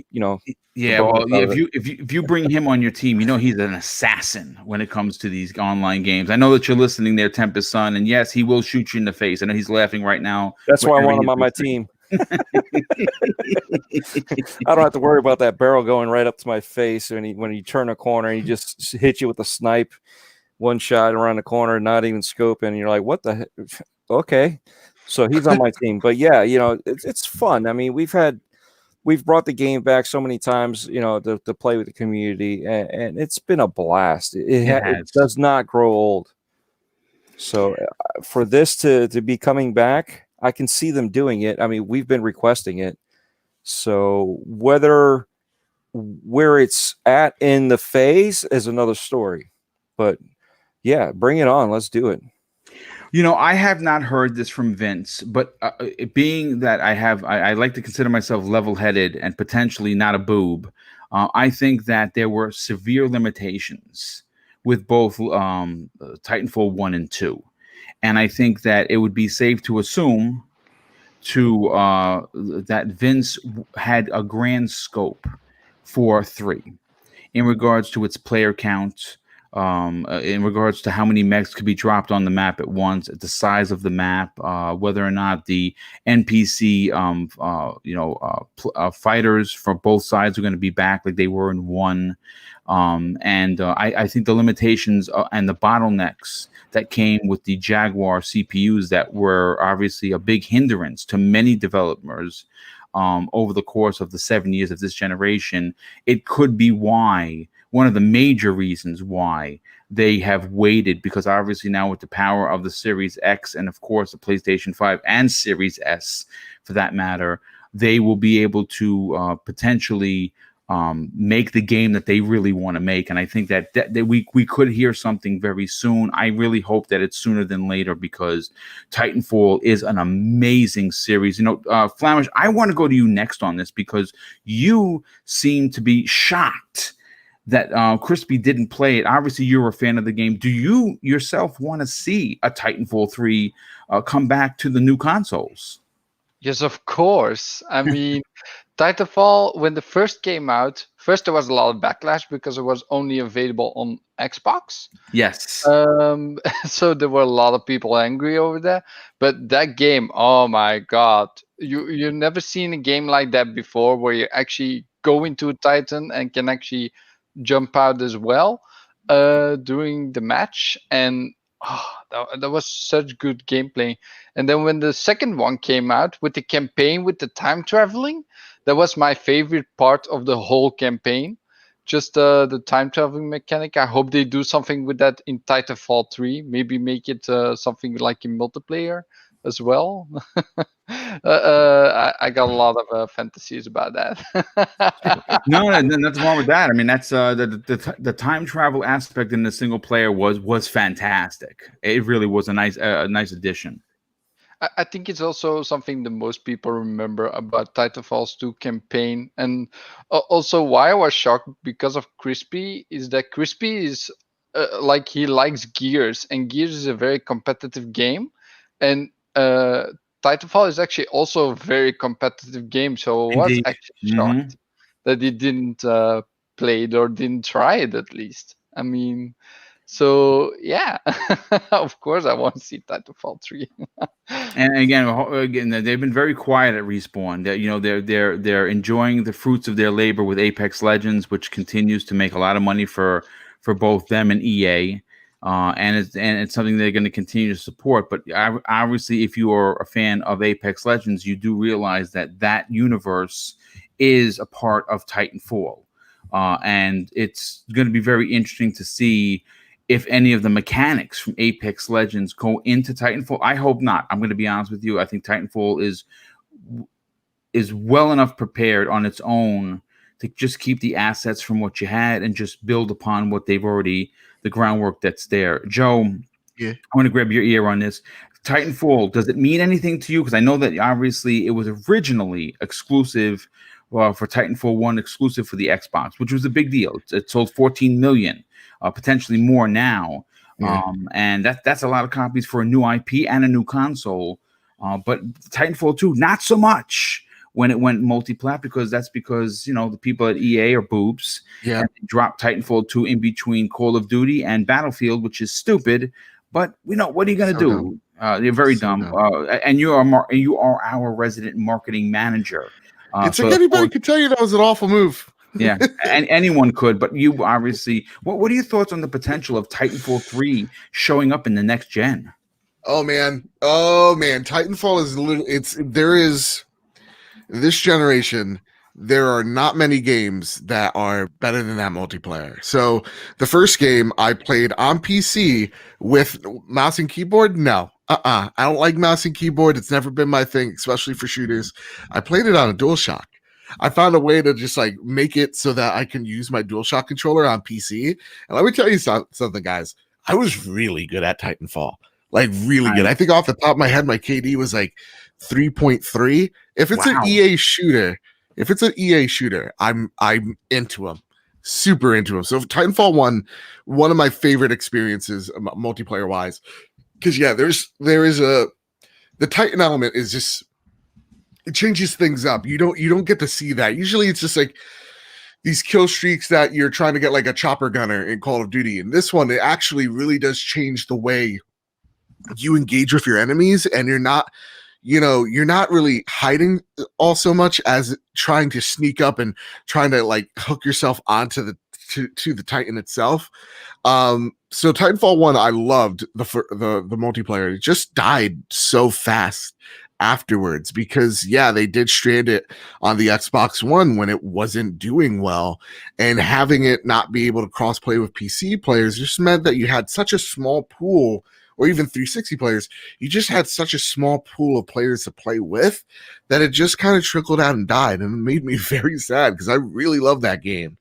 if you bring him on your team, he's an assassin when it comes to these online games. I know that you're listening there, Tempest son, and yes, he will shoot you in the face. I know he's laughing right now. That's why I want him on my team. I don't have to worry about that barrel going right up to my face when you turn a corner and he just hits you with a snipe, one shot around the corner, not even scoping, and you're like, what the heck? Okay. So he's on my team. But yeah, it's fun. I mean, we've brought the game back so many times, to play with the community, and it's been a blast. It does not grow old. So for this to be coming back, I can see them doing it. I mean, we've been requesting it. So where it's at in the phase is another story. But yeah, bring it on. Let's do it. I have not heard this from Vince, but being that I like to consider myself level-headed and potentially not a boob, I think that there were severe limitations with both Titanfall 1 and 2. And I think that it would be safe to assume that Vince had a grand scope for 3 in regards to its player count, in regards to how many mechs could be dropped on the map at once, the size of the map, whether or not the NPC fighters from both sides are going to be back like they were in 1. I think the limitations and the bottlenecks that came with the Jaguar CPUs that were obviously a big hindrance to many developers over the course of the 7 years of this generation, it could be one of the major reasons why they have waited, because obviously now with the power of the Series X and of course the PlayStation 5 and Series S for that matter, they will be able to potentially make the game that they really want to make. And I think that we could hear something very soon. I really hope that it's sooner than later, because Titanfall is an amazing series. Flamish, I want to go to you next on this, because you seem to be shocked that Crispy didn't play it. Obviously, you're a fan of the game. Do you yourself want to see a Titanfall 3 come back to the new consoles? Yes, of course. I mean, Titanfall, when the first came out, first there was a lot of backlash because it was only available on Xbox. Yes. So there were a lot of people angry over that. But that game, oh my God. You've never seen a game like that before, where you actually go into a Titan and can actually jump out as well during the match. And that was such good gameplay. And then when the second one came out with the campaign with the time traveling, that was my favorite part of the whole campaign. Just the time traveling mechanic. I hope they do something with that in Titanfall 3. Maybe make it something like in multiplayer as well. I got a lot of fantasies about that. No, nothing wrong with that. I mean, that's the time travel aspect in the single player was fantastic. It really was a nice addition. I think it's also something that most people remember about Titanfall's 2 campaign. And also why I was shocked because of Crispy is that Crispy is like, he likes Gears, and Gears is a very competitive game. And Titanfall is actually also a very competitive game. So I was actually shocked that he didn't play it, or didn't try it at least. I mean, so yeah, of course I want to see Titanfall 3. And again, they've been very quiet at Respawn. They're enjoying the fruits of their labor with Apex Legends, which continues to make a lot of money for both them and EA. And it's something they're going to continue to support. But obviously, if you are a fan of Apex Legends, you do realize that universe is a part of Titanfall. And it's going to be very interesting to see if any of the mechanics from Apex Legends go into Titanfall. I hope not. I'm going to be honest with you. I think Titanfall is well enough prepared on its own to just keep the assets from what you had and just build upon what they've already, the groundwork that's there. Joe, yeah, I want to grab your ear on this. Titanfall, does it mean anything to you? Because I know that obviously it was originally exclusive for Titanfall 1 exclusive for the Xbox, which was a big deal. It sold 14 million, potentially more now. And that's a lot of copies for a new IP and a new console. But Titanfall 2, not so much when it went multi-plat, because the people at EA are boobs. Yeah. And they dropped Titanfall 2 in between Call of Duty and Battlefield, which is stupid. But what are you going to do? You're very dumb. And you are our resident marketing manager. It's like anybody could tell you that was an awful move. Yeah, and anyone could, but you obviously. What are your thoughts on the potential of Titanfall 3 showing up in the next gen? Oh man, Titanfall is this generation. There are not many games that are better than that multiplayer. So the first game I played on PC with mouse and keyboard, no. I don't like mouse and keyboard. It's never been my thing, especially for shooters. I played it on a DualShock. I found a way to just like make it so that I can use my DualShock controller on PC. And let me tell you something, guys. I was really good at Titanfall. Like really good. I think off the top of my head, my KD was like 3.3. If it's an EA shooter, I'm into them. Super into them. So Titanfall 1, one of my favorite experiences multiplayer wise. Because the Titan element is just, it changes things up. You don't get to see that. Usually it's just like these kill streaks that you're trying to get like a chopper gunner in Call of Duty. And this one, it actually really does change the way you engage with your enemies, and you're not really hiding all so much as trying to sneak up and trying to like hook yourself onto the Titan itself. So Titanfall 1, I loved the multiplayer. It just died so fast afterwards because they did strand it on the Xbox One when it wasn't doing well, and having it not be able to cross-play with PC players just meant that you had such a small pool, or even 360 players, you just had such a small pool of players to play with that it just kind of trickled out and died, and it made me very sad because I really love that game.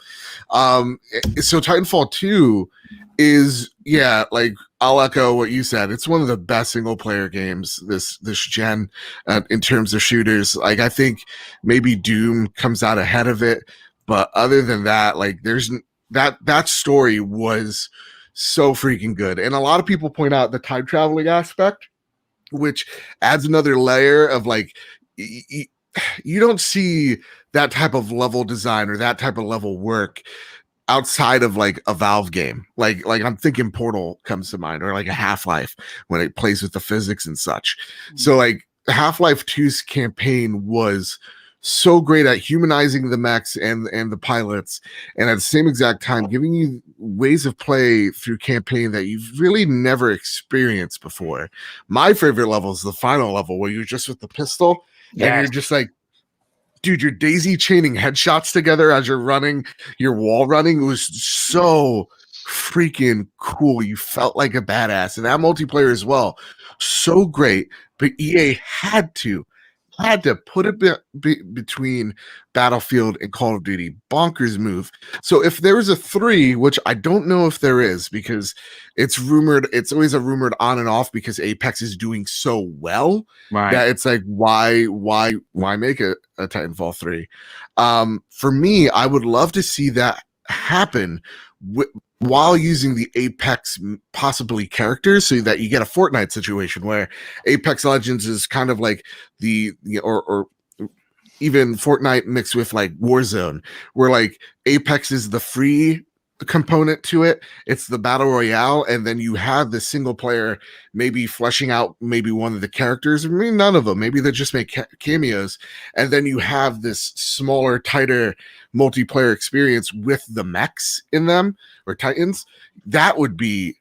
So Titanfall 2 is, like I'll echo what you said. It's one of the best single player games this gen in terms of shooters. Like I think maybe Doom comes out ahead of it, but other than that, like there's that story was so freaking good. And a lot of people point out the time traveling aspect, which adds another layer of like, you don't see that type of level design or that type of level work outside of like a Valve game. Like I'm thinking Portal comes to mind, or like a Half-Life when it plays with the physics and such. So like Half-Life 2's campaign was so great at humanizing the mechs and the pilots, and at the same exact time giving you ways of play through campaign that you've really never experienced before. My favorite level is the final level where you're just with the pistol and you're just like, dude, you're daisy chaining headshots together as you're running, your wall running. It was so freaking cool. You felt like a badass, and that multiplayer as well, so great. But EA had to put it between Battlefield and Call of Duty. Bonkers move. So if there was a 3, which I don't know if there is, because it's rumored, it's always a rumored on and off because Apex is doing so well that it's like, why make a Titanfall 3? For me, I would love to see that happen while using the Apex possibly characters, so that you get a Fortnite situation where Apex Legends is kind of like or even Fortnite mixed with like Warzone, where like Apex is the free component to it. It's the battle royale, and then you have the single player maybe fleshing out maybe one of the characters, maybe none of them, maybe they just make cameos, and then you have this smaller, tighter multiplayer experience with the mechs in them, or Titans. That would be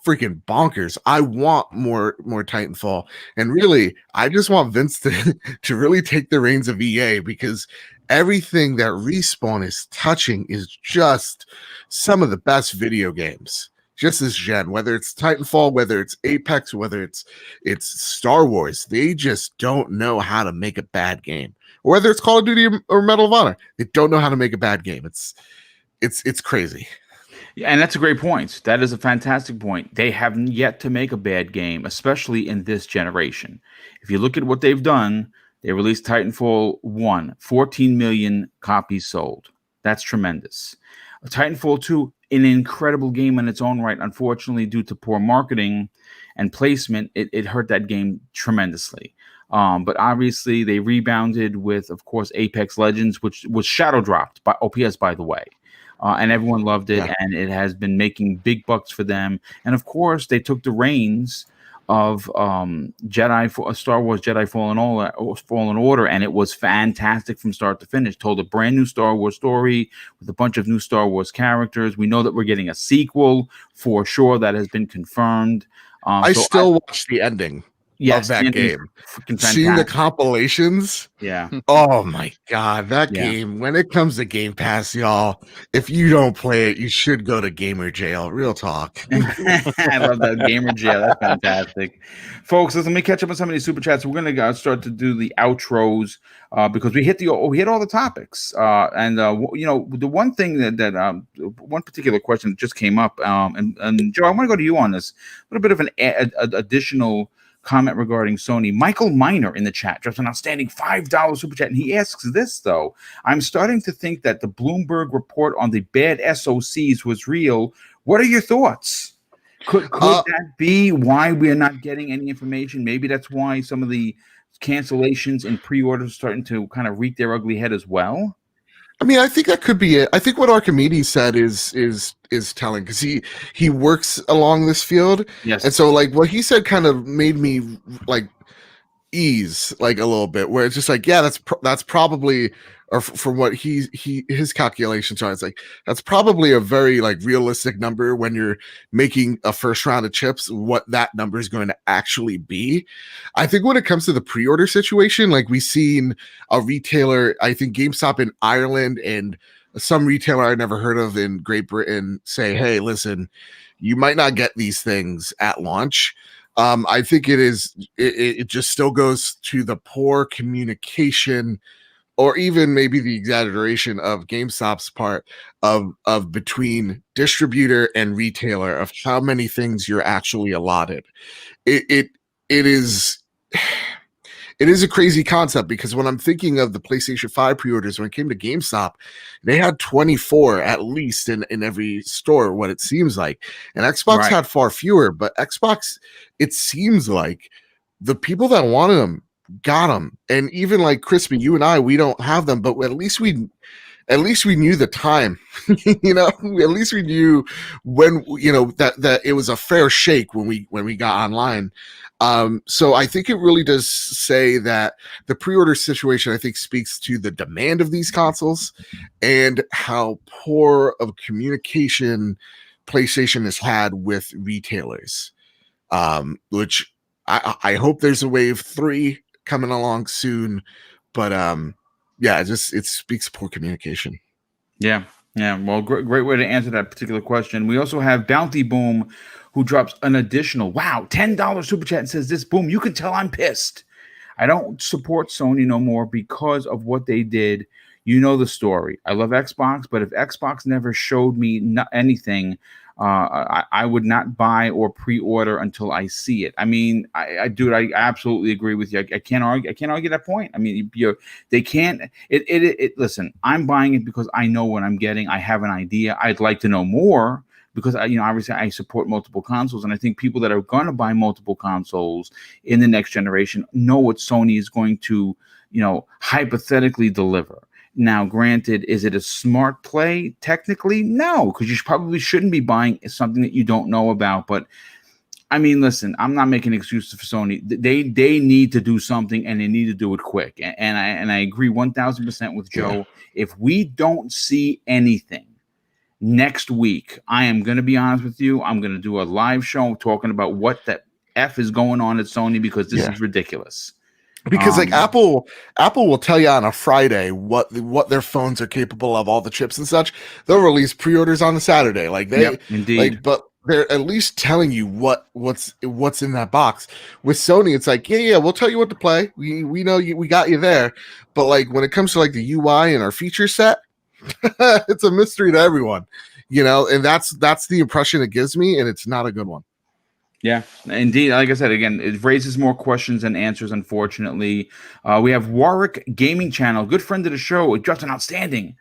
freaking bonkers. I want more Titanfall, and really I just want Vince to really take the reins of EA, because everything that Respawn is touching is just some of the best video games just this gen, whether it's Titanfall, whether it's Apex, whether it's Star Wars. They just don't know how to make a bad game. Or whether it's Call of Duty or Medal of Honor, they don't know how to make a bad game. It's crazy. Yeah, and that's a great point. That is a fantastic point. They haven't yet to make a bad game, especially in this generation. If you look at what they've done, They released Titanfall 1, 14 million copies sold. That's tremendous. Titanfall 2, an incredible game in its own right. Unfortunately, due to poor marketing and placement, it hurt that game tremendously. But obviously, they rebounded with, of course, Apex Legends, which was shadow dropped by OPS, by the way. And everyone loved it, and it has been making big bucks for them. And of course, they took the reins of Star Wars Jedi Fallen Order, and it was fantastic from start to finish. Told a brand new Star Wars story with a bunch of new Star Wars characters. We know that we're getting a sequel for sure. That has been confirmed. I still watch the ending of that game. Seeing the compilations. Yeah. Oh my God. That game, when it comes to Game Pass, y'all, if you don't play it, you should go to gamer jail. Real talk. I love that, gamer jail. That's fantastic. Folks, let me catch up on some of these super chats. We're going to start to do the outros because we hit all the topics. The one thing that one particular question that just came up, and Joe, I want to go to you on this. A little bit of an additional comment regarding Sony. Michael Miner in the chat drops an outstanding $5 super chat, and he asks this, though: I'm starting to think that the Bloomberg report on the bad SOCs was real. What are your thoughts? Could that be why we are not getting any information? Maybe that's why some of the cancellations and pre-orders are starting to kind of wreak their ugly head as well. I mean, I think that could be it. I think what Archimedes said is telling, because he works along this field. Yes. And so like what he said kind of made me like ease like a little bit, where it's just like, yeah, that's probably, or for what his calculations are, it's like that's probably a very like realistic number when you're making a first round of chips, what that number is going to actually be. I think when it comes to the pre-order situation, like we've seen a retailer, I think GameStop in Ireland and some retailer I never heard of in Great Britain say, hey, listen, you might not get these things at launch. I think it just still goes to the poor communication, or even maybe the exaggeration of GameStop's part of between distributor and retailer of how many things you're actually allotted. It is a crazy concept, because when I'm thinking of the PlayStation 5 pre-orders, when it came to GameStop, they had 24 at least in every store, what it seems like. And Xbox had far fewer, but Xbox, it seems like the people that wanted them got them. And even like Crispy, you and I, we don't have them, but at least we knew the time. At least we knew when, that it was a fair shake when we got online. So I think it really does say that the pre-order situation, I think, speaks to the demand of these consoles and how poor of communication PlayStation has had with retailers, which I hope there's a wave 3 coming along soon, but it speaks poor communication. Yeah. Well, great way to answer that particular question. We also have Bounty Boom, who drops an additional $10 super chat and says, "This Boom, you can tell I'm pissed. I don't support Sony no more because of what they did. You know the story. I love Xbox, but if Xbox never showed me anything, I would not buy or pre-order until I see it." I mean, I absolutely agree with you. I can't argue that point. I mean, they can't. Listen, I'm buying it because I know what I'm getting. I have an idea. I'd like to know more, because obviously I support multiple consoles, and I think people that are going to buy multiple consoles in the next generation know what Sony is going to, hypothetically deliver. Now, granted, is it a smart play? Technically, no, because you probably shouldn't be buying something that you don't know about. But I mean, listen, I'm not making excuses for Sony. They need to do something, and they need to do it quick. And I agree 1,000% with Joe. Yeah. If we don't see anything next week, I am going to be honest with you, I'm going to do a live show talking about what the F is going on at Sony, because this is ridiculous. Because like Apple will tell you on a Friday what their phones are capable of, all the chips and such. They'll release pre-orders on the Saturday, indeed. But they're at least telling you what's in that box. With Sony, it's like, yeah, we'll tell you what to play. We know we got you there. But like when it comes to like the UI and our feature set, it's a mystery to everyone, and that's the impression it gives me, and it's not a good one. Yeah, indeed. Like I said, again, it raises more questions than answers, unfortunately. We have Warwick Gaming Channel, good friend of the show, just an outstanding.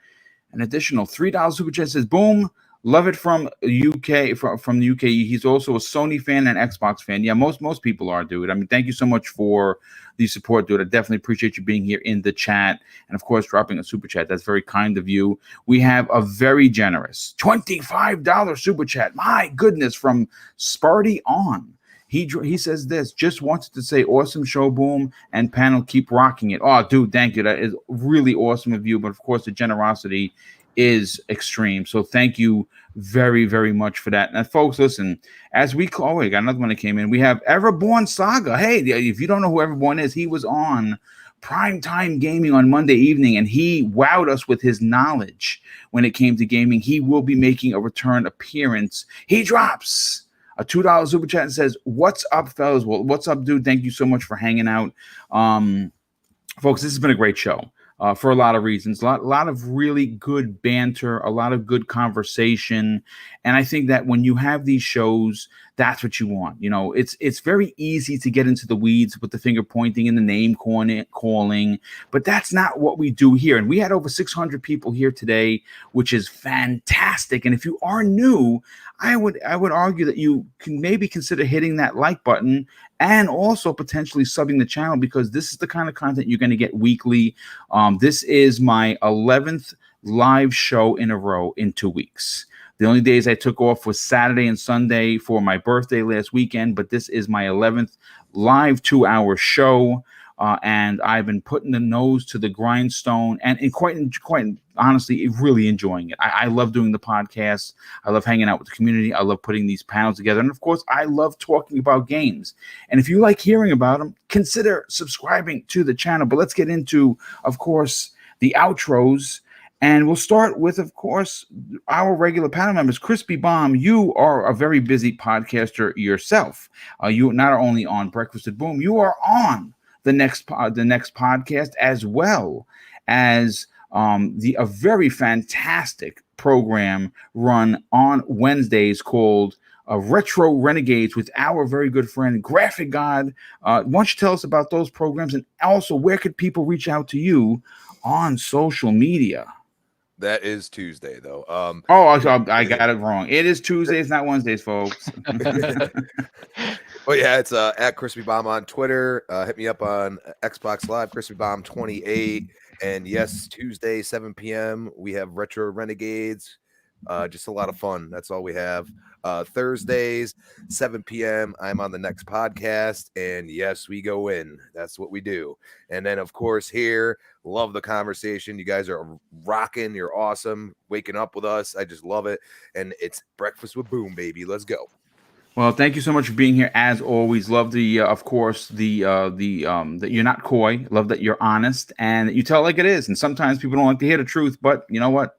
An additional $3 super chat says, boom, love it from UK, from the UK. He's also a Sony fan and Xbox fan. Yeah, most people are, dude. I mean, thank you so much for the support, dude. I definitely appreciate you being here in the chat. And of course, dropping a super chat. That's very kind of you. We have a very generous $25 super chat. My goodness, from Sparty On. He says this, just wanted to say awesome show, Boom, and panel, keep rocking it. Oh, dude, thank you. That is really awesome of you. But of course, the generosity is extreme. So thank you very, very much for that. And folks, listen, as we call, we got another one that came in. We have Everborn Saga. Hey, if you don't know who Everborn is, he was on Primetime Gaming on Monday evening, and he wowed us with his knowledge when it came to gaming. He will be making a return appearance. He drops a $2 super chat and says, what's up, fellas? Well, what's up, dude? Thank you so much for hanging out. Folks, this has been a great show for a lot of reasons. A lot of really good banter, a lot of good conversation. And I think that when you have these shows, that's what you want. You know, it's very easy to get into the weeds with the finger pointing and the name calling, but that's not what we do here. And we had over 600 people here today, which is fantastic. And if you are new, I would argue that you can maybe consider hitting that like button and also potentially subbing the channel, because this is the kind of content you're going to get weekly. This is my 11th live show in a row in 2 weeks. The only days I took off was Saturday and Sunday for my birthday last weekend, but this is my 11th live 2-hour show. And I've been putting the nose to the grindstone and quite honestly, really enjoying it. I love doing the podcast. I love hanging out with the community. I love putting these panels together. And of course, I love talking about games. And if you like hearing about them, consider subscribing to the channel. But let's get into, of course, the outros. And we'll start with, of course, our regular panel members. Crispy Bomb, you are a very busy podcaster yourself. You not only on Breakfast with Boom, you are on the next podcast, as well as a very fantastic program run on Wednesdays called Retro Renegades with our very good friend Graphic God. Why don't you tell us about those programs, and also where could people reach out to you on social media? That is Tuesday, though. I got it wrong. It is Tuesdays, not Wednesdays, folks. Well, yeah, it's at Crispy Bomb on Twitter. Hit me up on Xbox Live, Crispy Bomb 28. And yes, Tuesday, 7 p.m., we have Retro Renegades. Just a lot of fun. That's all we have. Thursdays, 7 p.m., I'm on the next podcast. And yes, we go in. That's what we do. And then, of course, here, love the conversation. You guys are rocking. You're awesome. Waking up with us. I just love it. And it's Breakfast with Boom, baby. Let's go. Well, thank you so much for being here. As always, love of course, that you're not coy. Love that you're honest and that you tell it like it is. And sometimes people don't like to hear the truth, but you know what?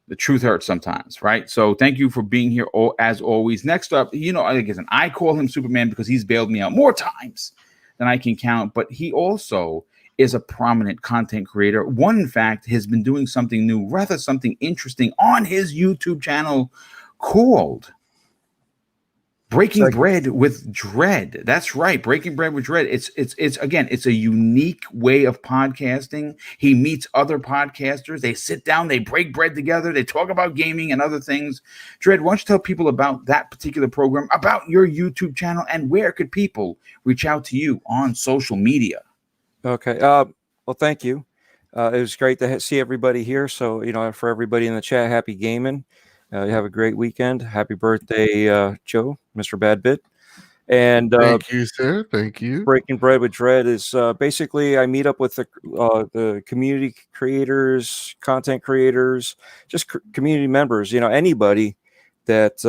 The truth hurts sometimes, right? So thank you for being here, as always. Next up, I call him Superman because he's bailed me out more times than I can count. But he also is a prominent content creator. One, in fact, has been doing something new, rather something interesting on his YouTube channel called Breaking Bread with Dread. That's right. Breaking Bread with Dread. It's a unique way of podcasting. He meets other podcasters. They sit down, they break bread together. They talk about gaming and other things. Dread, why don't you tell people about that particular program, about your YouTube channel, and where could people reach out to you on social media? Okay. Well, thank you. It was great to see everybody here. So, for everybody in the chat, happy gaming. You have a great weekend. Happy birthday, Joe, Mr. Badbit. And thank you, sir. Thank you. Breaking Bread with Dread is basically I meet up with the community creators, content creators, just community members. Anybody that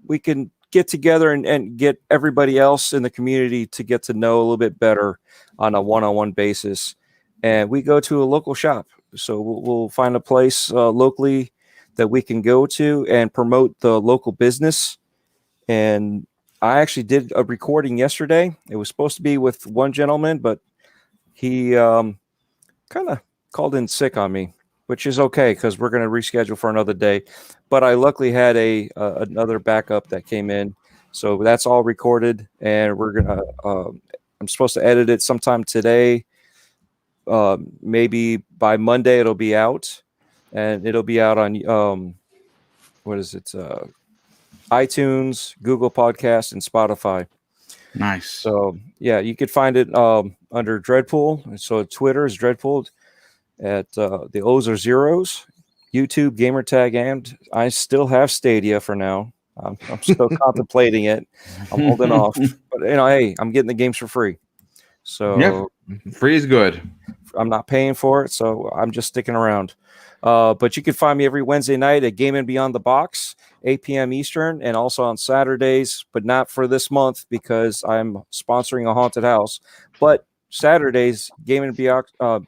we can get together and get everybody else in the community to get to know a little bit better on a one-on-one basis. And we go to a local shop, so we'll find a place locally that we can go to and promote the local business. And I actually did a recording yesterday. It was supposed to be with one gentleman, but he kind of called in sick on me, which is okay because we're going to reschedule for another day. But I luckily had another backup that came in. So that's all recorded, and we're gonna. I'm supposed to edit it sometime today. Maybe by Monday it'll be out, and it'll be out on what is it? iTunes, Google Podcast, and Spotify. Nice. So yeah, you could find it under Dreadpool. So Twitter is Dreadpool. At the O's are zeros. YouTube, gamertag, and I still have Stadia for now. I'm still contemplating it. I'm holding off, but hey, I'm getting the games for free. So free is good. I'm not paying for it, so I'm just sticking around. But you can find me every Wednesday night at Gaming Beyond the Box, 8 p.m. Eastern, and also on Saturdays, but not for this month because I'm sponsoring a haunted house. But Saturdays, Gaming Beyond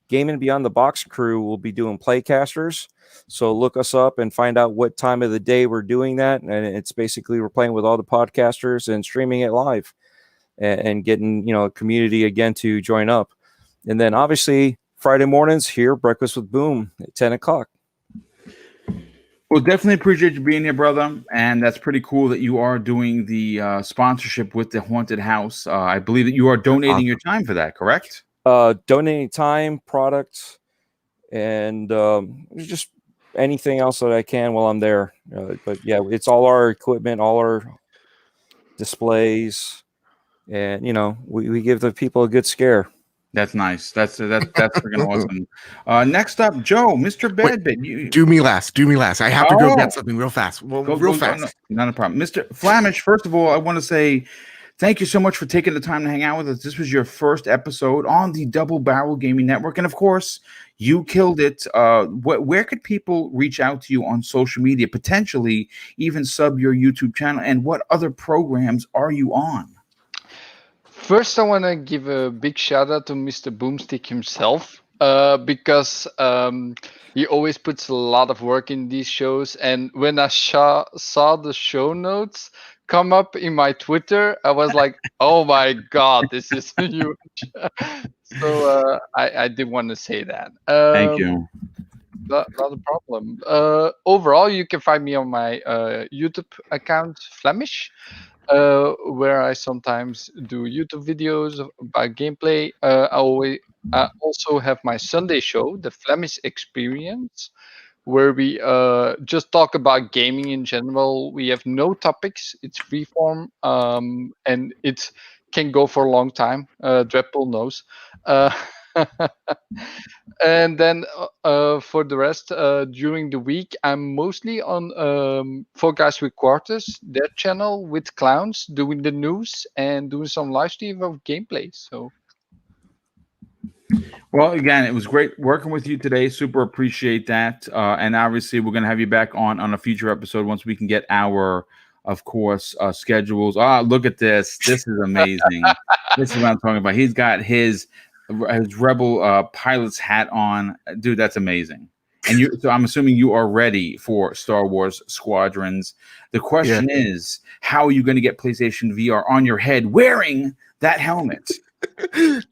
the Box crew will be doing playcasters. So look us up and find out what time of the day we're doing that. And it's basically we're playing with all the podcasters and streaming it live and getting, a community again to join up. And then obviously Friday mornings here, Breakfast with Boom at 10 o'clock. Well, definitely appreciate you being here, brother. And that's pretty cool that you are doing the sponsorship with the haunted house. I believe that you are donating your time for that, correct? Donating time, products, and just anything else that I can while I'm there. But yeah, it's all our equipment, all our displays, and we give the people a good scare. That's nice. That's freaking awesome. Next up, Joe, Mr. Badbit. Do me last. I have to go get something real fast. Real fast. No, not a problem. Mr. Flamish, first of all, I want to say thank you so much for taking the time to hang out with us. This was your first episode on the Double Barrel Gaming Network. And of course, you killed it. Where could people reach out to you on social media, potentially even sub your YouTube channel? And what other programs are you on? First, I want to give a big shout out to Mr. Boomstick himself because he always puts a lot of work in these shows. And when I saw the show notes come up in my Twitter, I was like, oh my God, this is huge. So I did want to say that. Thank you. Not a problem. Overall, you can find me on my YouTube account, Flemish. Where I sometimes do YouTube videos about gameplay. I also have my Sunday show, the Flemish Experience, where we just talk about gaming in general. We have no topics. It's freeform, and it can go for a long time. Dreadpool knows. And then for the rest, during the week, I'm mostly on Four Guys with Quarters, their channel with clowns, doing the news and doing some live stream of gameplay. So, well, again, it was great working with you today. Super appreciate that. And obviously, we're going to have you back on a future episode once we can get our, of course, schedules. Look at this. This is amazing. This is what I'm talking about. He's got his Rebel pilot's hat on. Dude, that's amazing. And so I'm assuming you are ready for Star Wars Squadrons. The question is, how are you going to get PlayStation VR on your head wearing that helmet?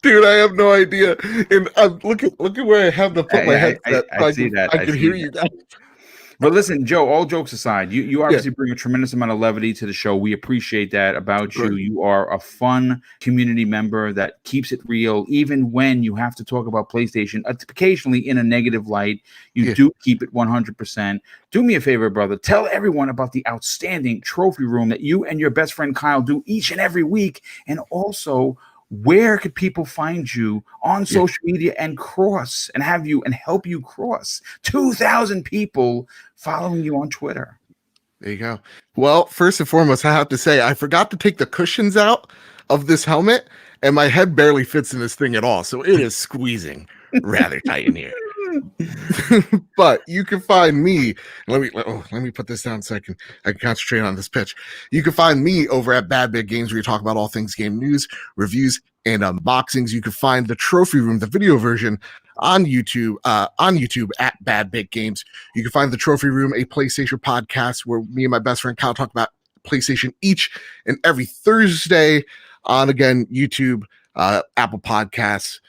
Dude, I have no idea. And look at where I have to put my headset. I see that. I can hear you guys. But listen, Joe, all jokes aside, you obviously bring a tremendous amount of levity to the show. We appreciate that about you. You are a fun community member that keeps it real, even when you have to talk about PlayStation, occasionally in a negative light. You do keep it 100%. Do me a favor, brother. Tell everyone about the outstanding trophy room that you and your best friend Kyle do each and every week. And also, where could people find you on social media and help you cross 2,000 people following you on Twitter? There you go. Well, first and foremost, I have to say I forgot to take the cushions out of this helmet, and my head barely fits in this thing at all. So it is squeezing rather tight in here. But you can find me. Let me put this down so I can concentrate on this pitch. You can find me over at Bad Bit Games, where you talk about all things game news, reviews, and unboxings. You can find the Trophy Room, the video version, on YouTube at Bad Bit Games. You can find the Trophy Room, a PlayStation podcast where me and my best friend Kyle talk about PlayStation each and every Thursday on, again, YouTube, Apple Podcasts,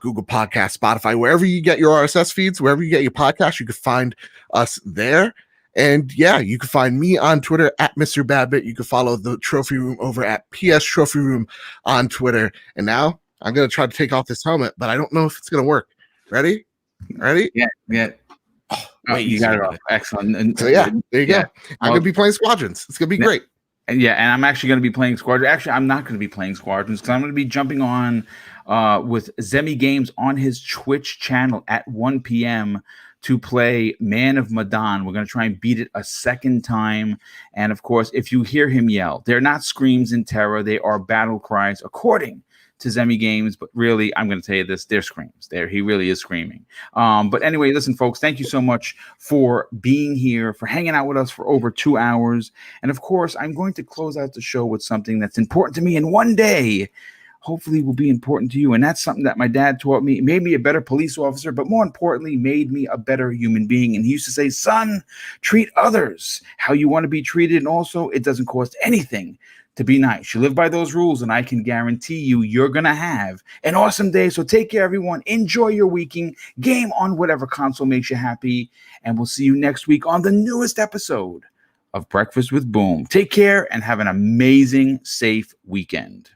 Google Podcasts, Spotify, wherever you get your RSS feeds, wherever you get your podcasts, you can find us there. And yeah, you can find me on Twitter at Mr. Badbit. You can follow the Trophy Room over at PS Trophy Room on Twitter. And now I'm going to try to take off this helmet, but I don't know if it's going to work. Ready? Yeah. Oh, you got it off. Excellent. And so yeah, there you go. I'm going to be playing Squadrons. It's going to be great. Yeah, and I'm actually going to be playing Squadrons. Actually, I'm not going to be playing Squadrons because I'm going to be jumping on with Zemi Games on his Twitch channel at 1 p.m. to play Man of Medan. We're going to try and beat it a second time. And of course, if you hear him yell, they're not screams in terror. They are battle cries, according to Zemi Games, but really, I'm going to tell you this, they're screams. He really is screaming. But anyway, listen, folks, thank you so much for being here, for hanging out with us for over 2 hours. And of course, I'm going to close out the show with something that's important to me, and one day, hopefully will be important to you. And that's something that my dad taught me. It made me a better police officer, but more importantly, made me a better human being. And he used to say, son, treat others how you want to be treated. And also, it doesn't cost anything to be nice. You live by those rules, and I can guarantee you're going to have an awesome day. So take care, everyone. Enjoy your weekend. Game on whatever console makes you happy. And we'll see you next week on the newest episode of Breakfast with Boom. Take care and have an amazing, safe weekend.